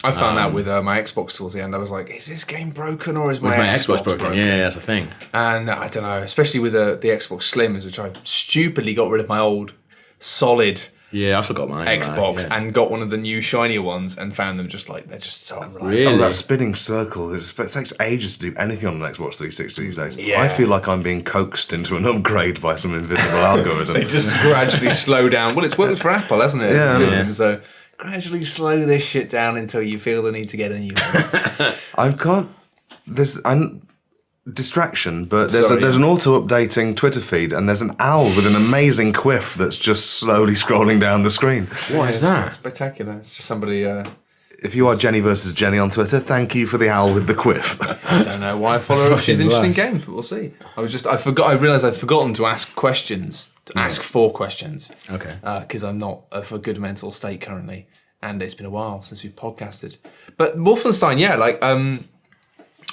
I found out with my Xbox towards the end. I was like, is this game broken or is my Xbox broken? Yeah, that's the thing. And I don't know, especially with the Xbox Slims, which I stupidly got rid of my old solid. Yeah, I've still got mine. Xbox and got one of the new shinier ones and found them they're just so unreliable. Really? Oh, that spinning circle. It takes ages to do anything on an Xbox 360 these days. Yeah. I feel like I'm being coaxed into an upgrade by some invisible algorithm. They just gradually slow down. Well, it's worked for Apple, hasn't it? Yeah. The system. So gradually slow this shit down until you feel the need to get a new one. distraction, but there's an auto-updating Twitter feed, and there's an owl with an amazing quiff that's just slowly scrolling down the screen. What is that? It's spectacular. It's just somebody... If you are Jenny versus Jenny on Twitter, thank you for the owl with the quiff. I don't know why I follow her. She's interested in games, but we'll see. I realised I'd forgotten to ask questions, ask 4 questions. Okay. Because I'm not of a good mental state currently, and it's been a while since we've podcasted. But Wolfenstein,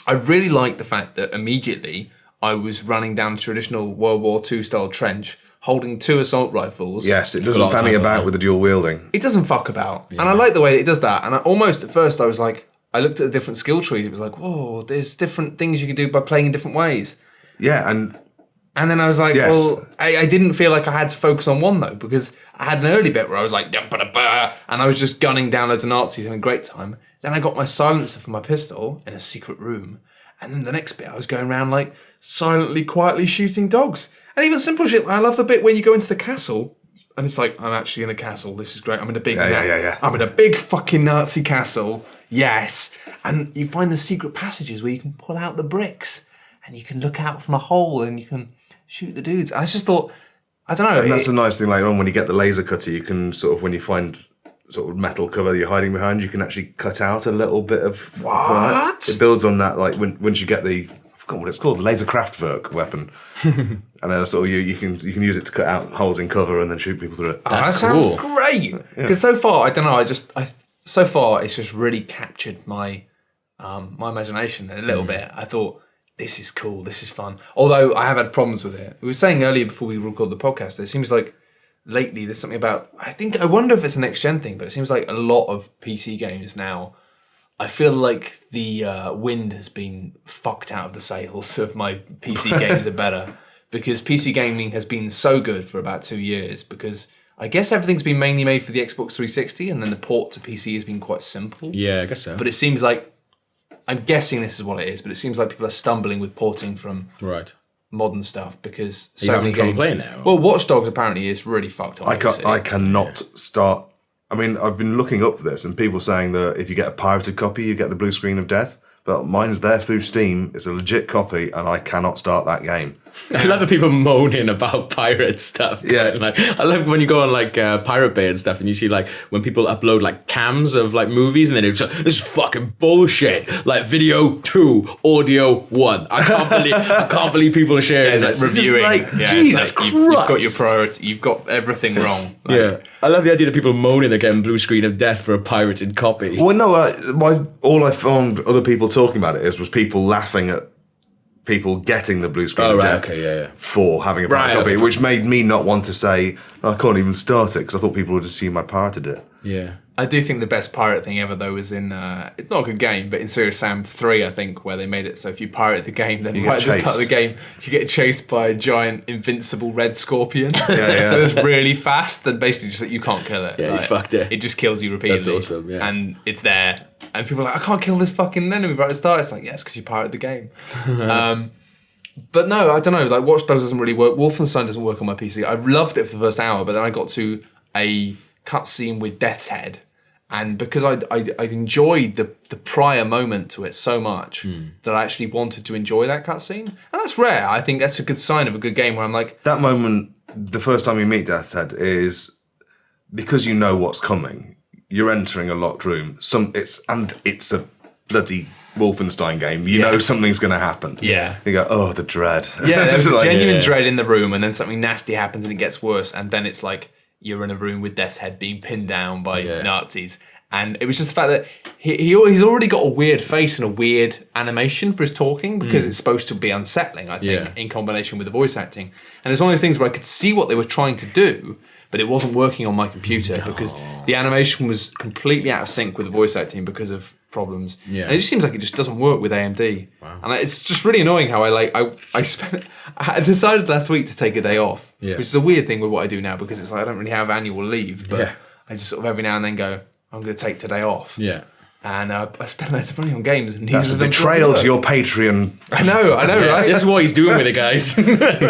I really like the fact that immediately I was running down a traditional World War II style trench, holding 2 assault rifles. Yes, it doesn't fanny about with the dual wielding. It doesn't fuck about. Yeah. And I like the way it does that. And at first I was like, I looked at the different skill trees. It was like, whoa, there's different things you can do by playing in different ways. Yeah, and then I was like, well, I didn't feel like I had to focus on one though, because I had an early bit where I was like, and I was just gunning down loads of Nazis having a great time. Then I got my silencer for my pistol in a secret room. And then the next bit I was going around like silently, quietly shooting dogs. And even simple shit. I love the bit when you go into the castle and it's like, I'm actually in a castle. This is great. I'm in a big, I'm in a big fucking Nazi castle. Yes. And you find the secret passages where you can pull out the bricks and you can look out from a hole and you can shoot the dudes. I just thought, I don't know. And that's a nice thing later on when you get the laser cutter, you can sort of, when you find sort of metal cover that you're hiding behind, you can actually cut out a little bit of... What? It builds on that, like once you get the... I forgot what it's called, the laser Kraftwerk weapon. And sort of you can use it to cut out holes in cover and then shoot people through it. That sounds great. Because so far, I don't know, so far it's just really captured my my imagination a little bit. I thought, this is cool, this is fun. Although I have had problems with it. We were saying earlier before we recorded the podcast, it seems like lately there's something about, I wonder if it's a next gen thing, but it seems like a lot of PC games now, I feel like the wind has been fucked out of the sails of my PC games are better, because PC gaming has been so good for about 2 years, because I guess everything's been mainly made for the Xbox 360 and then the port to PC has been quite simple. Yeah, I guess so. But it seems like, I'm guessing this is what it is, but it seems like people are stumbling with porting from modern stuff, because so many games playing now. Well, Watch Dogs apparently is really fucked up. I cannot start. I mean, I've been looking up this and people saying that if you get a pirated copy, you get the blue screen of death. But mine's there through Steam. It's a legit copy, and I cannot start that game. I love the people moaning about pirate stuff. Yeah, like, I love when you go on like Pirate Bay and stuff, and you see like when people upload like cams of like movies, and then it's like, this is fucking bullshit. Like video 2, audio 1. I can't believe people are sharing this. Reviewing. Like, yeah, Jesus Christ. You've got your priority. You've got everything wrong. Like, yeah, I love the idea that people moaning they're getting blue screen of death for a pirated copy. Well, no, all I found other people talking about it was people laughing at people getting the blue screen of death for having a pirate copy, which made me not want to say, I can't even start it, because I thought people would assume I pirated it. Yeah. I do think the best pirate thing ever, though, was in, it's not a good game, but in Serious Sam 3, I think, where they made it so if you pirate the game, then right at the start of the game, you get chased by a giant, invincible red scorpion. That's really fast, and basically just like, you can't kill it. Yeah, like, you fucked it. It just kills you repeatedly. That's awesome, yeah. And it's there. And people are like, I can't kill this fucking enemy right at the start. It's like, yes, because you pirated the game. But no, I don't know, like Watch Dogs doesn't really work. Wolfenstein doesn't work on my PC. I loved it for the first hour, but then I got to a cutscene with Death's Head. And because I enjoyed the prior moment to it so much that I actually wanted to enjoy that cutscene. And that's rare. I think that's a good sign of a good game where I'm like... That moment, the first time you meet Death's Head, is because you know what's coming. You're entering a locked room. It's a bloody Wolfenstein game. You know something's going to happen. Yeah. You go, oh, the dread. Yeah, there's a genuine dread in the room, and then something nasty happens and it gets worse, and then it's like you're in a room with Death's Head being pinned down by Nazis. And it was just the fact that he's already got a weird face and a weird animation for his talking, because it's supposed to be unsettling, I think, in combination with the voice acting. And it's one of those things where I could see what they were trying to do, but it wasn't working on my computer because the animation was completely out of sync with the voice acting because of problems. Yeah. And it just seems like it just doesn't work with AMD. Wow. And it's just really annoying how I decided last week to take a day off, which is a weird thing with what I do now, because it's like I don't really have annual leave, but I just sort of every now and then go, I'm going to take today off. Yeah. And I spent loads of money on games. And That's a betrayal to your Patreon. I know, right? This is what he's doing with it, guys.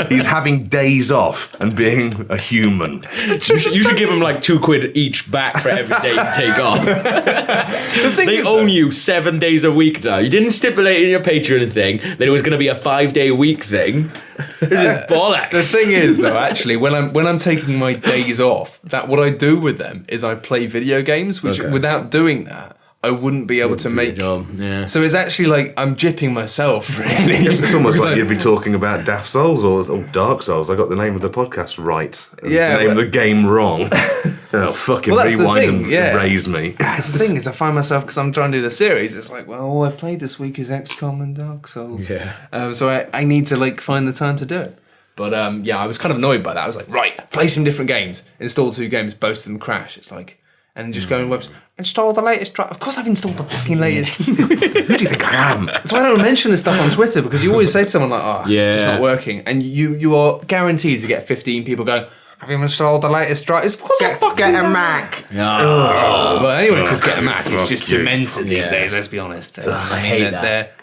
He's having days off and being a human. You should give him like £2 each back for every day you take off. They own you 7 days a week now. You didn't stipulate in your Patreon thing that it was going to be a 5-day week thing. This is bollocks. The thing is, though, actually, when I'm taking my days off, that what I do with them is I play video games, which without doing that, I wouldn't be able to make. Yeah. So it's actually like I'm jipping myself, really. It's almost like you'd be talking about Daft Souls or Dark Souls. I got the name of the podcast right. Yeah, the name of the game wrong. Oh, fucking rewind and erase me. That's the thing is, I find myself, because I'm trying to do the series, it's like, well, all I've played this week is XCOM and Dark Souls. Yeah. So I need to like find the time to do it. But I was kind of annoyed by that. I was like, right, play some different games. Install 2 games, both of them crash. It's like, and just go on website, install the latest. Of course, I've installed the fucking latest. Who do you think I am? That's why I don't mention this stuff on Twitter, because you always say to someone like, "Oh, it's just not working," and you are guaranteed to get 15 people going, "Have you installed the latest drivers?" Of course, I fucking Get a have. Mac. Well, anyone says get a Mac. It's just you. demented these days. Let's be honest. I hate that.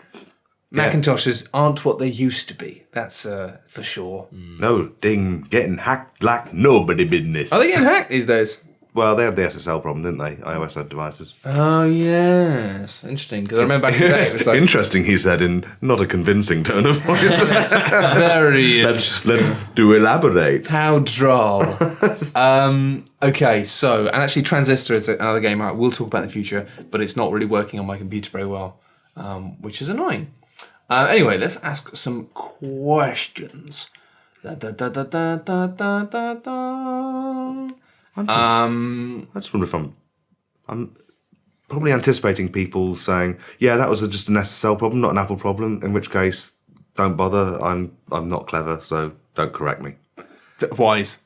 Macintoshes aren't what they used to be. That's for sure. No, getting hacked like nobody business. Are they getting hacked these days? Well, they had the SSL problem, didn't they? iOS had devices. Oh, yes. Interesting, because I remember back in the day, it was like... Interesting, he said, in not a convincing tone of voice. Very Let's do elaborate. How droll. Okay, so, and actually Transistor is another game I will talk about in the future, but it's not really working on my computer very well, which is annoying. Anyway, let's ask some questions. I just wonder if I'm probably anticipating people saying, yeah, that was just an SSL problem, not an Apple problem, in which case, don't bother, I'm not clever, so don't correct me. Wise.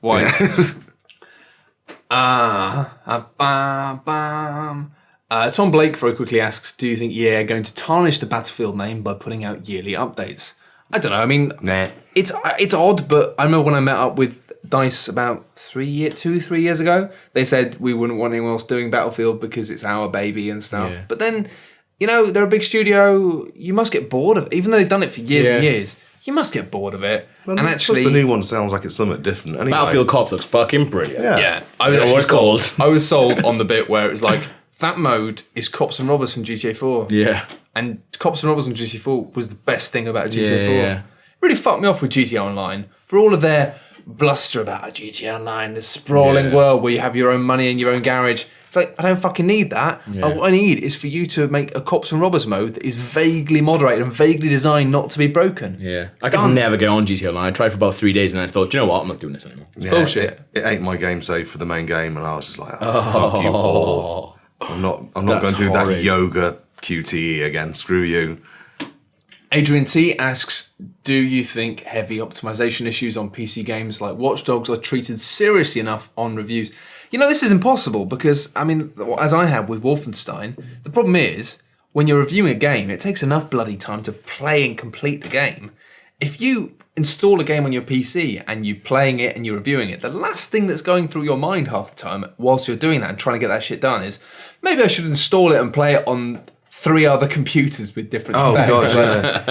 Tom Blake very quickly asks, do you think EA are going to tarnish the Battlefield name by putting out yearly updates? I don't know, I mean, Nah. It's odd, but I remember when I met up with DICE about 3 years ago, they said we wouldn't want anyone else doing Battlefield because it's our baby and stuff. Yeah. But then, they're a big studio, you must get bored of it. Even though they've done it for years and years, you must get bored of it. Well, and plus actually, the new one sounds like it's something different. Anyway. Battlefield Corps looks fucking brilliant. yeah, I was sold. I was sold on the bit where it was like, that mode is Cops and Robbers from GTA 4. Yeah. And Cops and Robbers from GTA 4 was the best thing about GTA 4. Yeah. It really fucked me off with GTA Online for all of their bluster about GTA Online, this sprawling world where you have your own money and your own garage. It's like, I don't fucking need that. Yeah. What I need is for you to make a Cops and Robbers mode that is vaguely moderated and vaguely designed not to be broken. Yeah. I could never get on GTA Online. I tried for about 3 days and I thought, you know what, I'm not doing this anymore. It's bullshit. It ain't my game save for the main game, and I was just like, fuck you all. I'm not going to do horrid. that yoga QTE again. Screw you. Adrian T asks, do you think heavy optimization issues on PC games like Watch Dogs are treated seriously enough on reviews? This is impossible because, as I have with Wolfenstein, the problem is, when you're reviewing a game, it takes enough bloody time to play and complete the game. If you install a game on your PC and you're playing it and you're reviewing it, the last thing that's going through your mind half the time whilst you're doing that and trying to get that shit done is, maybe I should install it and play it on 3 other computers with different specs. God,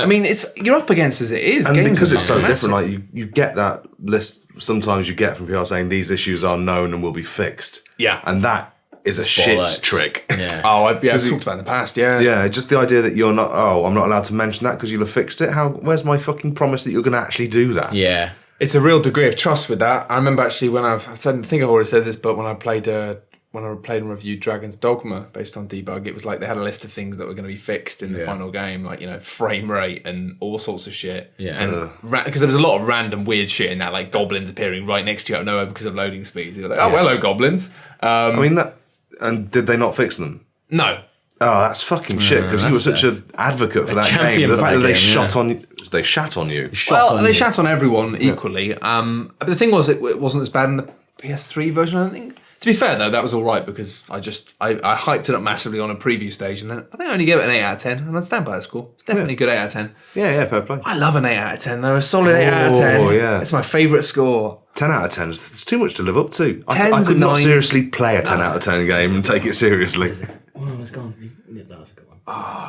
yeah. You're up against as it is. And games because are it's so massive. different, like you get that list sometimes you get from people saying these issues are known and will be fixed. Yeah. And that is a shit's bollocks. trick. Yeah. Oh, I've talked about it in the past, Yeah, just the idea that you're not, I'm not allowed to mention that because you'll have fixed it. Where's my fucking promise that you're going to actually do that? Yeah. It's a real degree of trust with that. I remember actually when I think I've already said this, but when I played and reviewed Dragon's Dogma based on debug, it was like they had a list of things that were going to be fixed in the final game, like frame rate and all sorts of shit. Yeah. And because there was a lot of random weird shit in that, like goblins appearing right next to you out of nowhere because of loading speeds. You're like, oh, hello goblins. And did they not fix them? No. Oh, that's fucking shit, because you were such an advocate for that game. champion The for fact that that they game, shat on you. They shat on everyone equally. But the thing was, it wasn't as bad in the PS3 version, I don't think. To be fair, though, that was all right because I hyped it up massively on a preview stage, and then I think I only gave it an 8 out of 10, and I stand by that score. It's definitely a good 8 out of 10. Yeah, fair play. I love an 8 out of 10, though. A solid 8 out of 10. Oh, yeah. It's my favourite score. 10 out of 10 it's too much to live up to. I 10s could and not 9s. seriously play a 10 out of 10 game and take it seriously. Oh, it's gone. Yeah, that was a good one.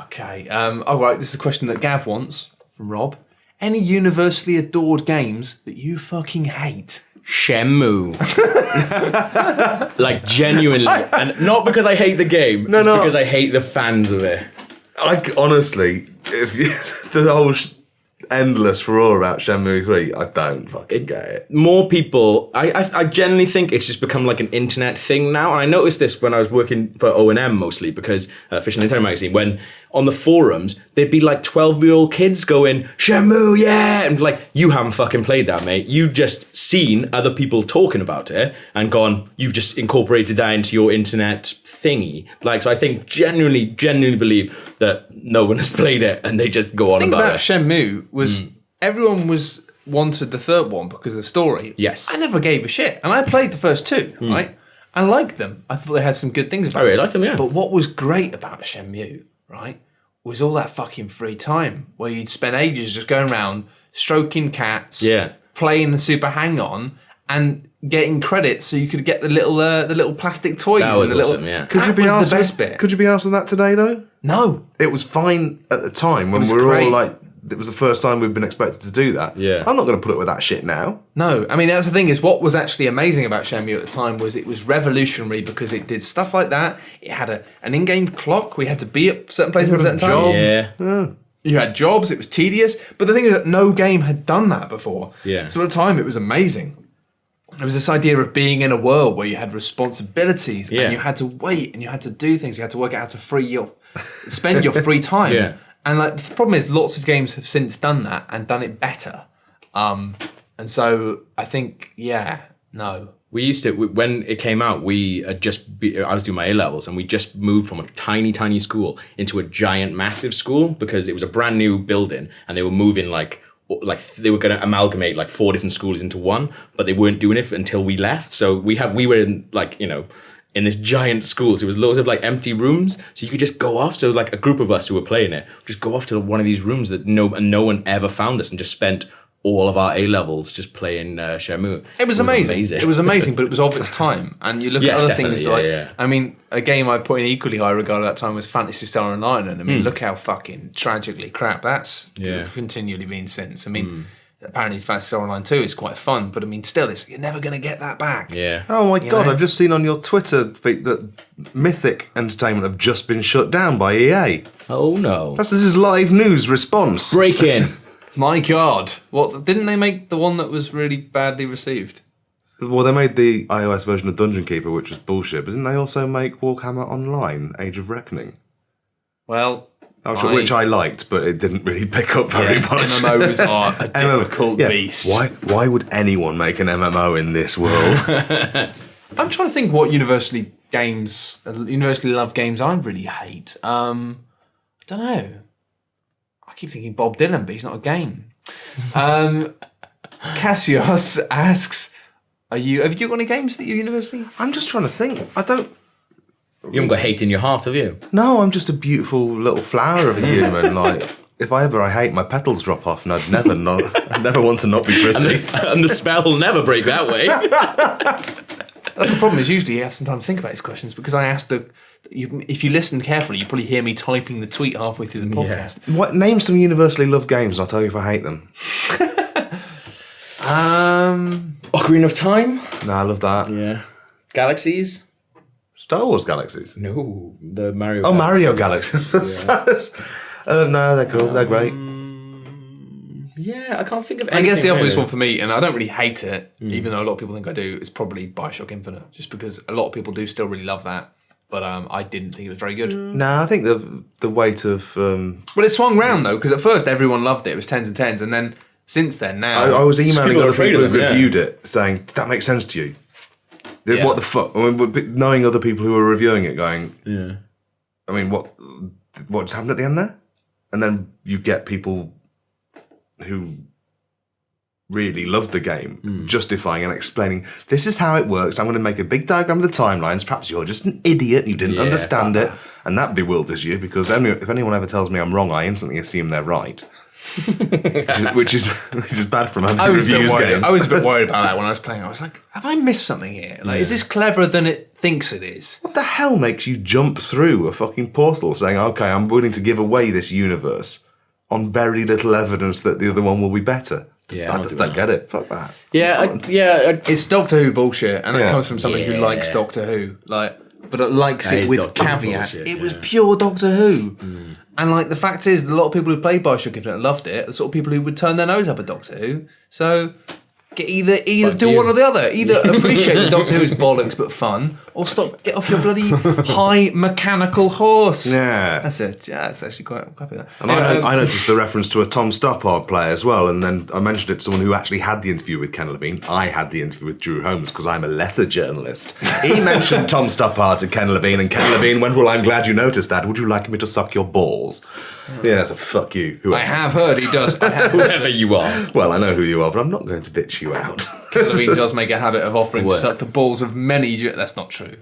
Okay. All right. This is a question that Gav wants from Rob. Any universally adored games that you fucking hate? Shenmue. Like, genuinely. And not because I hate the game. It's because I hate the fans of it. Honestly, if you, the whole endless furore about Shenmue 3, I don't fucking get it. More people, I generally think it's just become like an internet thing now. And I noticed this when I was working for O&M mostly, because Official Nintendo Magazine, when on the forums, there'd be like 12-year-old kids going, Shenmue, yeah! And like, you haven't fucking played that, mate. You've just seen other people talking about it and gone, you've just incorporated that into your internet thingy. Like, so I think genuinely believe that no one has played it and they just go on about it. The thing about Shenmue was everyone wanted the third one because of the story. Yes. I never gave a shit. And I played the first two, right? I liked them. I thought they had some good things about them. I really liked them, yeah. But what was great about Shenmue, right, was all that fucking free time where you'd spend ages just going around, stroking cats, playing the Super Hang-On, and getting credits so you could get the little plastic toys. That was awesome, yeah. Could you be the asked best bit. Could you be asked that today, though? No. It was fine at the time when we were all like, it was the first time we'd been expected to do that. Yeah. I'm not going to put up with that shit now. No. I mean, that's the thing is what was actually amazing about Shenmue at the time was it was revolutionary because it did stuff like that. It had an in-game clock. We had to be at certain places at certain times. Yeah. You had jobs. It was tedious. But the thing is that no game had done that before. Yeah. So at the time, it was amazing. There was this idea of being in a world where you had responsibilities and you had to wait and you had to do things. You had to work out how to spend your free time. Yeah. And like the problem is, lots of games have since done that and done it better. And so I think, no. We used to, when it came out, I was doing my A-levels and we just moved from a tiny, tiny school into a giant, massive school because it was a brand new building and they were moving like they were going to amalgamate like 4 different schools into one, but they weren't doing it until we left. So we were in like, in this giant school. So it was loads of like empty rooms. So you could just go off. So like a group of us who were playing it, just go off to one of these rooms that no one ever found us and just spent all of our A-levels just playing Shenmue. It was amazing. It was amazing, but it was of its time. And you look at other things like, I mean, a game I put in equally high regard at that time was Phantasy Star Online. And I mean, look how fucking tragically crap that's continually been since. I mean, apparently Phantasy Star Online 2 is quite fun, but I mean, still, you're never going to get that back. Yeah. Oh my God, I've just seen on your Twitter feed that Mythic Entertainment have just been shut down by EA. Oh no. This is live news response. Break in. My God. What, didn't they make the one that was really badly received? Well, they made the iOS version of Dungeon Keeper, which was bullshit, but didn't they also make Warhammer Online, Age of Reckoning? Well, which I liked, but it didn't really pick up very much. MMOs are a difficult beast. Why would anyone make an MMO in this world? I'm trying to think what universally loved games I really hate. I don't know. I keep thinking Bob Dylan, but he's not a game. Cassius asks, have you got any games that you universally? I'm just trying to think. I don't. You haven't got hate in your heart, have you? No, I'm just a beautiful little flower of a human. Like, if I hate, my petals drop off, and I'd never want to not be pretty. And the spell will never break that way. That's the problem. Is usually you have some time to think about these questions because I asked if you listen carefully, you probably hear me typing the tweet halfway through the podcast. Yeah. Name some universally loved games, and I'll tell you if I hate them. Ocarina of Time. No, I love that. Yeah. Galaxies. Star Wars Galaxies. No, the Mario. Oh, Mario Galaxies. No, they're cool. They're great. Yeah, I can't think of anything. I guess the obvious one for me, and I don't really hate it, even though a lot of people think I do, is probably Bioshock Infinite, just because a lot of people do still really love that. But I didn't think it was very good. No, I think the weight of... Well, it swung round, though, because at first everyone loved it. It was 10s and 10s, and then since then, now... I was emailing other people who them, reviewed it, saying, did that make sense to you? Yeah. What the fuck? I mean, knowing other people who were reviewing it going... Yeah. I mean, what just happened at the end there? And then you get people who really loved the game justifying and explaining, this is how it works. I'm going to make a big diagram of the timelines. Perhaps you're just an idiot and you didn't understand it. And that bewilders you because if anyone ever tells me I'm wrong, I instantly assume they're right. which is bad from I was a bit reviews worried. games. I was a bit worried about that when I was playing. I was like, have I missed something here? Like, is this cleverer than it thinks it is? What the hell makes you jump through a fucking portal saying, okay, I'm willing to give away this universe on very little evidence that the other one will be better? Yeah, I just don't get it. Fuck that. It's Doctor Who bullshit, and it Yeah. comes from somebody who likes Doctor Who, like, but it likes That it is with Doctor Who caveats. bullshit, It was pure Doctor Who, and like the fact is, a lot of people who played Bioshock Infinite loved it. The sort of people who would turn their nose up at Doctor Who. So either Fuck do you. one or the other. Either appreciate that Doctor Who is bollocks but fun, or get off your bloody high mechanical horse. Yeah. That's it. Yeah, it's actually quite happy with that. And I noticed the reference to a Tom Stoppard play as well, and then I mentioned it to someone who actually had the interview with Ken Levine. I had the interview with Drew Holmes because I'm a leather journalist. He mentioned Tom Stoppard to Ken Levine, and Ken Levine went, well, I'm glad you noticed that. Would you like me to suck your balls? Yeah, so fuck you. I have heard he does. Whoever you are. Well, I know who you are, but I'm not going to bitch you out. Levine does make a habit of offering to suck the balls of many. That's not true.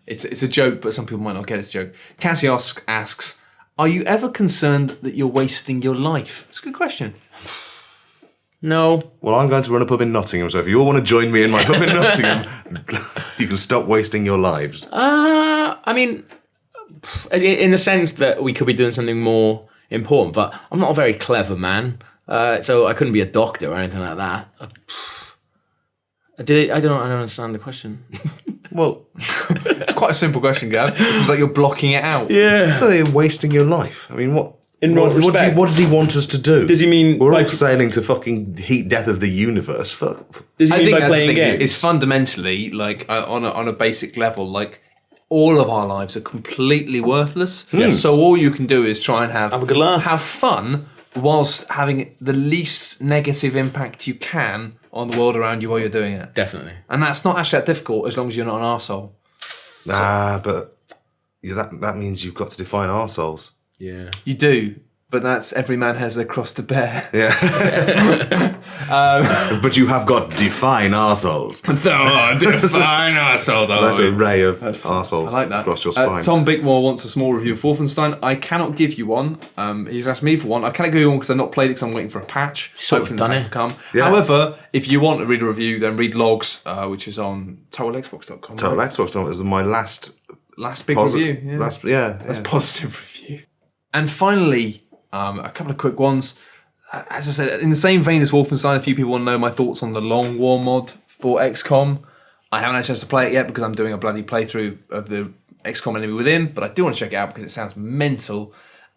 It's a joke, but some people might not get it's a joke. Cassie asks, "Are you ever concerned that you're wasting your life?" It's a good question. No. Well, I'm going to run a pub in Nottingham, so if you all want to join me in my pub in Nottingham, you can stop wasting your lives. I mean, in the sense that we could be doing something more important, but I'm not a very clever man, so I couldn't be a doctor or anything like that. I don't understand the question. Well, It's quite a simple question, Gav. It seems like you're blocking it out. Yeah. so you're wasting your life. I mean, what respect? does he want us to do? Does he mean we're by- all sailing to fucking heat death of the universe? Fuck. Does he I mean think by that's the playing thing. games? It's fundamentally like on a basic level, like all of our lives are completely worthless. Yes. So all you can do is try and have a good laugh. have fun, whilst having the least negative impact you can on the world around you while you're doing it. Definitely. And that's not actually that difficult as long as you're not an arsehole. Nah, but that means you've got to define arseholes. Yeah. You do, but that's every man has their cross to bear. Yeah. But you have got to define arseholes. Define arseholes. That's an array of arseholes I like that. across your spine. Tom Bickmore wants a small review of Wolfenstein. I cannot give you one. He's asked me for one. I cannot give you one because I've not played it because I'm waiting for a patch. Sort of Hopefully done the it. patch will come. Yeah. However, if you want to read a review, then read Logs, which is on TotalXbox.com. Total Xbox was my last Last big positive. review. Yeah. That's Positive review. And finally, a couple of quick ones. As I said, in the same vein as Wolfenstein, a few people want to know my thoughts on the Long War mod for XCOM. I haven't had a chance to play it yet because I'm doing a bloody playthrough of the XCOM Enemy Within, but I do want to check it out because it sounds mental.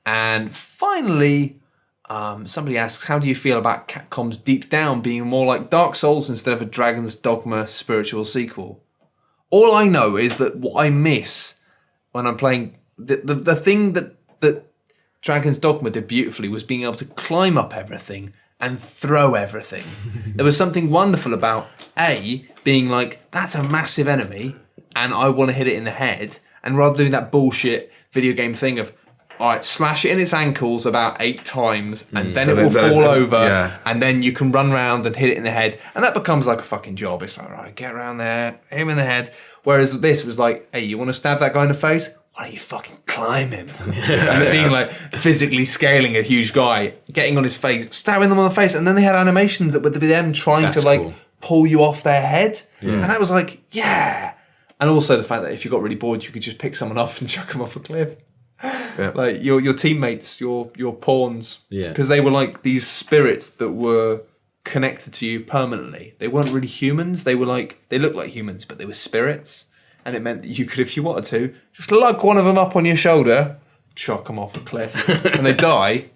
And finally, somebody asks, how do you feel about Capcom's Deep Down being more like Dark Souls instead of a Dragon's Dogma spiritual sequel? All I know is that what I miss when I'm playing the thing that Dragon's Dogma did beautifully was being able to climb up everything and throw everything. There was something wonderful about being like, that's a massive enemy and I want to hit it in the head, and rather than doing that bullshit video game thing of, all right, slash it in its ankles about 8 times and then it will fall over and then you can run around and hit it in the head, and that becomes like a fucking job. It's like, right, get around there, hit him in the head. Whereas this was like, hey, you want to stab that guy in the face? Why don't you fucking climb him? And it being like physically scaling a huge guy, getting on his face, stabbing them on the face, and then they had animations that would be them trying That's to like cool. pull you off their head. And that was like, yeah. And also the fact that if you got really bored, you could just pick someone off and chuck them off a cliff. Yeah. Like your teammates, your pawns, Yeah. because they were like these spirits that were connected to you permanently. They weren't really humans. They were like, they looked like humans, but they were spirits, and it meant that you could, if you wanted to, just lug one of them up on your shoulder, chuck them off a cliff, and they die,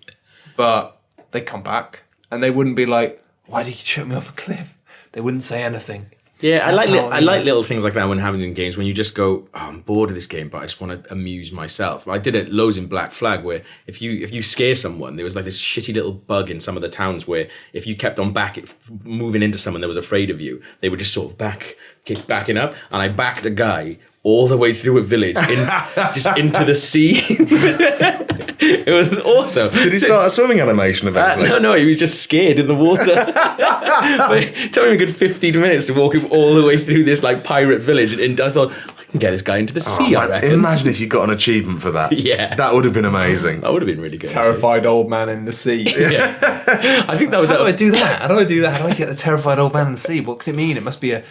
but they come back, and they wouldn't be like, why did you chuck me off a cliff? They wouldn't say anything. Yeah, I That's like how I like little things like that when happening in games, when you just go, oh, I'm bored of this game, but I just want to amuse myself. I did it loads in Black Flag, where if you scare someone, there was like this shitty little bug in some of the towns where if you kept on moving into someone that was afraid of you, they would just sort of keep backing up. And I backed a guy all the way through a village, just into the sea. It was awesome. Did he start a swimming animation eventually? No, he was just scared in the water. But it took him a good 15 minutes to walk him all the way through this like pirate village, and I thought, like, Get this guy into the sea, I reckon. Imagine if you got an achievement for that. Yeah. That would have been amazing. That would have been really good. Terrified old man in the sea. Yeah. I think that was... How do I do that? How do I do that? How do I get the terrified old man in the sea? What could it mean? It must be an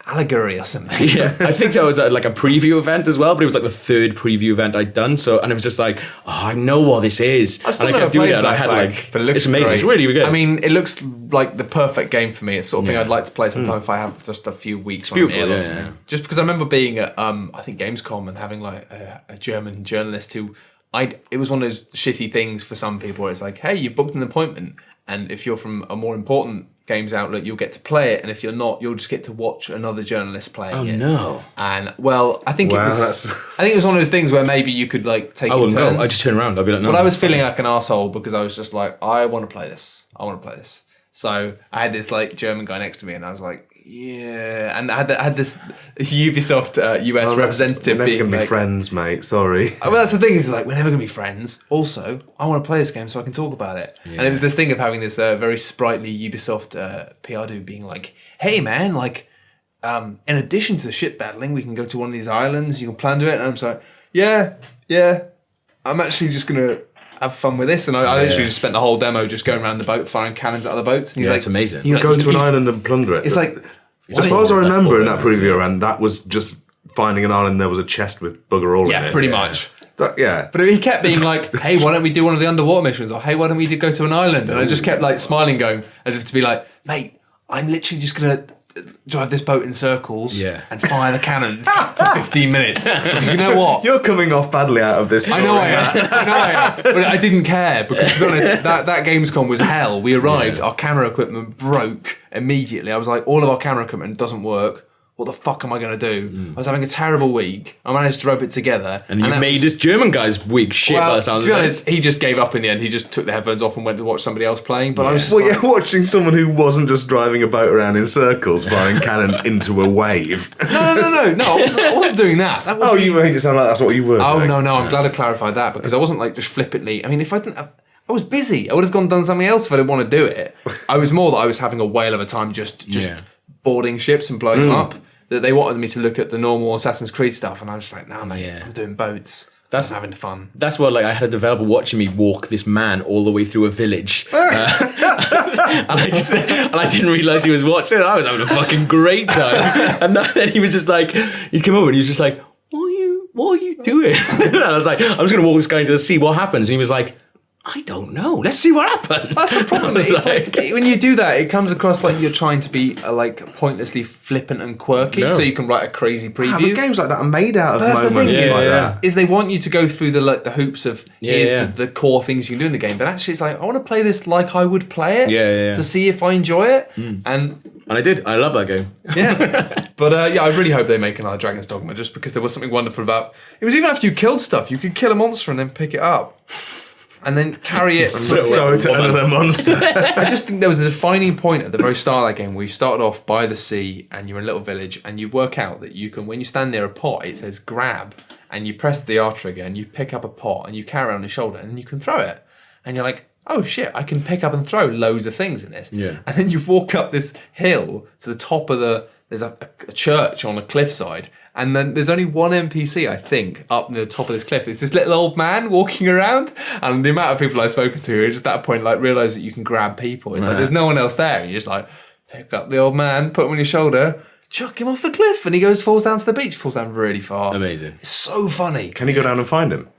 allegory or something. Yeah, I think that was like a preview event as well, but it was like the third preview event I'd done. So, and it was just like, I know what this is. I still and I never kept doing played it. And I Black had Flag, like, but it looks it's amazing. great. It's really, really good. I mean, it looks like the perfect game for me. It's the sort of thing Yeah. I'd like to play sometime if I have just a few weeks. It's beautiful, or yeah, something. yeah. Just because I remember being at I think Gamescom and having like a German journalist who it was one of those shitty things for some people where it's like, hey, you booked an appointment, and if you're from a more important games outlet, you'll get to play it, and if you're not, you'll just get to watch another journalist playing it. Oh no! And well, I think it was. that's- I think it was one of those things where maybe you could like take. I wouldn't turns. go. I'd just turn around. I'd be like, no. But I was feeling like an asshole because I was just like, I want to play this. I want to play this. So I had this like German guy next to me, and I was like, yeah. And I had this Ubisoft US representative We're never being going to be like, friends, mate. Sorry. well, that's the thing is like we're never gonna be friends. Also, I want to play this game so I can talk about it. And it was this thing of having this very sprightly Ubisoft PR dude being like, "Hey, man, like, in addition to the ship battling, we can go to one of these islands. You can plan to it." And I'm just like, "Yeah, I'm actually just gonna have fun with this." And I literally just spent the whole demo just going around the boat, firing cannons at other boats. And he's Yeah, like, it's amazing. You Go to an island and plunder it. It's like, as far as I That's remember in all that preview run, that was just finding an island. There was a chest with bugger all in yeah, it. pretty much. Yeah. But he kept being like, "Hey, why don't we do one of the underwater missions?" Or, "Hey, why don't we go to an island?" And I just kept like smiling, going as if to be like, "Mate, I'm literally just gonna drive this boat in circles and fire the cannons for 15 minutes." Because you know what? You're coming off badly out of this story. I know I am. But I didn't care because, to be honest, that Gamescom was hell. We arrived, our camera equipment broke immediately. I was like, all of our camera equipment doesn't work. What the fuck am I going to do? I was having a terrible week. I managed to rope it together. And you that made was- this German guy's weak shit by Well, the sounds to be of it. honest, he just gave up in the end. He just took the headphones off and went to watch somebody else playing. But I was just Well, like, you're watching someone who wasn't just driving a boat around in circles, firing cannons into a wave. no. I wasn't doing that. That would Oh, be- you made it sound like that's what you were Oh, doing. no. I'm glad I clarified that because I wasn't like just flippantly. I mean, if I didn't have, I was busy. I would have gone and done something else if I didn't want to do it. I was more that I was having a whale of a time just boarding ships and blowing them up. That they wanted me to look at the normal Assassin's Creed stuff, and I was just like, "Nah, mate, Yeah. I'm doing boats. That's- I'm having fun." That's what, like, I had a developer watching me walk this man all the way through a village, and I didn't realize he was watching. And I was having a fucking great time, and then he was just like, he came over and he was just like, "What are you doing?" And I was like, "I'm just gonna walk this guy into the sea. What happens?" And he was like, "I don't know. Let's see what happens." That's the problem. I was It's like, when you do that, it comes across like you're trying to be like pointlessly flippant and quirky, No. so you can write a crazy Yeah, preview. but games like that are made out of But that's the moments thing, like yeah. that. is they want you to go through the hoops of here's the core things you can do in the game, but actually it's like I want to play this like I would play it Yeah. to see if I enjoy it, and I did. I love that game. yeah. But I really hope they make another Dragon's Dogma just because there was something wonderful about it. Was even after you killed stuff, you could kill a monster and then pick it up and then carry it. Go to another monster. I just think there was a defining point at the very start of that game where you started off by the sea and you're in a little village and you work out that you can, when you stand near a pot, it says grab and you press the R trigger and you pick up a pot and you carry it on your shoulder and you can throw it. And you're like, oh shit, I can pick up and throw loads of things in this. Yeah. And then you walk up this hill to the top of there's a church on a cliffside. And then there's only one NPC, I think, up near the top of this cliff. It's this little old man walking around. And the amount of people I've spoken to who just at that point like realise that you can grab people. It's like there's no one else there. And you're just like, pick up the old man, put him on your shoulder, chuck him off the cliff. And he falls down to the beach, falls down really far. Amazing. It's so funny. Can you go down and find him?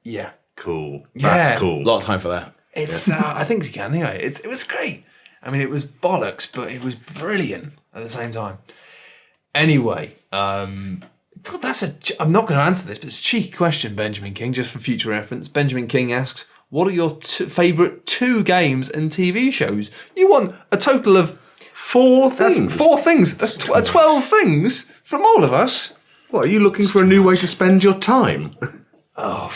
Yeah. Cool. Yeah. That's cool. A lot of time for that. It's I think you can anyway. It was great. I mean, it was bollocks, but it was brilliant at the same time. Anyway, God, I'm not going to answer this, but it's a cheeky question, Benjamin King, just for future reference. Benjamin King asks, what are your favourite 2 games and TV shows? You want a total of 4 that's things. 4 things. That's 12 things from all of us. What, are you looking for a new way to spend your time? Oh,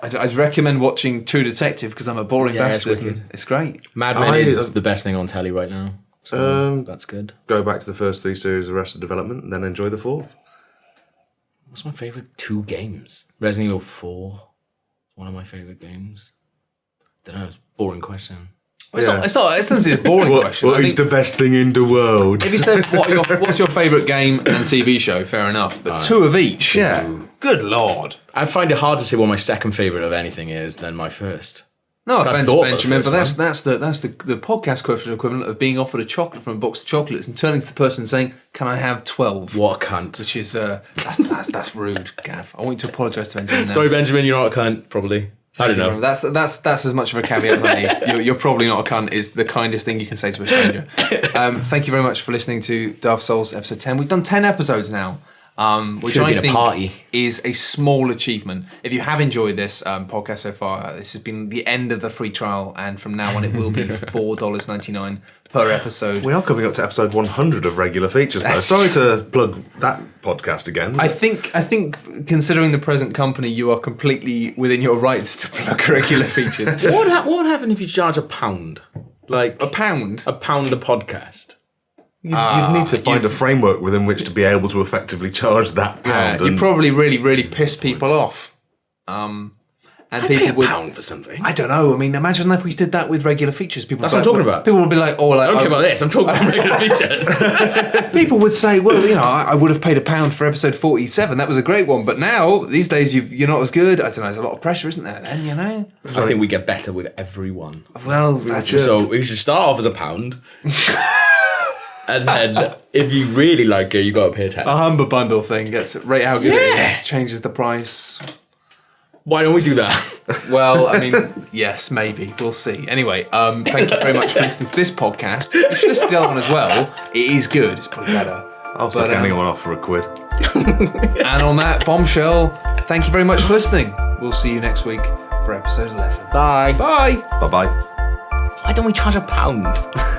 I'd recommend watching True Detective because I'm a boring Yeah, it's bastard. wicked. It's great. Mad Men is the best thing on telly right now. So that's good. Go back to the first 3 series of Arrested Development and then enjoy the 4th. What's my favourite 2 games? Resident Evil 4. One of my favourite games. Don't know. Boring question. It's not a boring question. What is the best thing in the world? If you said what's your favourite game and TV show, fair enough. But two of each. Yeah. Good Lord. I find it hard to say what my second favourite of anything is than my first. No But I offence, thought Benjamin, the but first that's the podcast equivalent of being offered a chocolate from a box of chocolates and turning to the person and saying, "Can I have 12?" What a cunt. Which is that's rude, Gav. I want you to apologise to Benjamin now. Sorry, Benjamin, you're not a cunt, probably. I don't know. That's as much of a caveat as I need. You're probably not a cunt is the kindest thing you can say to a stranger. Thank you very much for listening to Daft Souls episode 10. We've done 10 episodes now, which Should've I been a think party. is a small achievement. If you have enjoyed this podcast so far, this has been the end of the free trial, and from now on it will be $4.99 per episode. We are coming up to episode 100 of regular features now. Sorry to plug that podcast again. I think, considering the present company, you are completely within your rights to plug regular features. What would happen if you charge £1? Like A pound? £1 a podcast? You'd need to find a framework within which to be able to effectively charge that pound. You probably really piss people off. And I'd people pay would, £1 for something. I don't know. I mean, imagine if we did that with regular features. People. That's what I'm talking about. People would be like, "Oh, like, I don't care about this. I'm talking about regular features. People would say, "Well, I would have paid £1 for episode 47. That was a great one." But now, these days, you're not as good. I don't know. There's a lot of pressure, isn't there? Then I think we get better with every one. Well, that's it. So we should start off as £1. And then, if you really like it, you got to pay £10. A Humber bundle thing gets rate how good it is, changes the price. Why don't we do that? Well, I mean, yes, maybe. We'll see. Anyway, thank you very much for listening to this podcast. You should listen to the other one as well. It is good. It's probably better. I'll suck anyone off for £1. And on that bombshell, thank you very much for listening. We'll see you next week for episode 11. Bye. Bye. Bye-bye. Why don't we charge £1?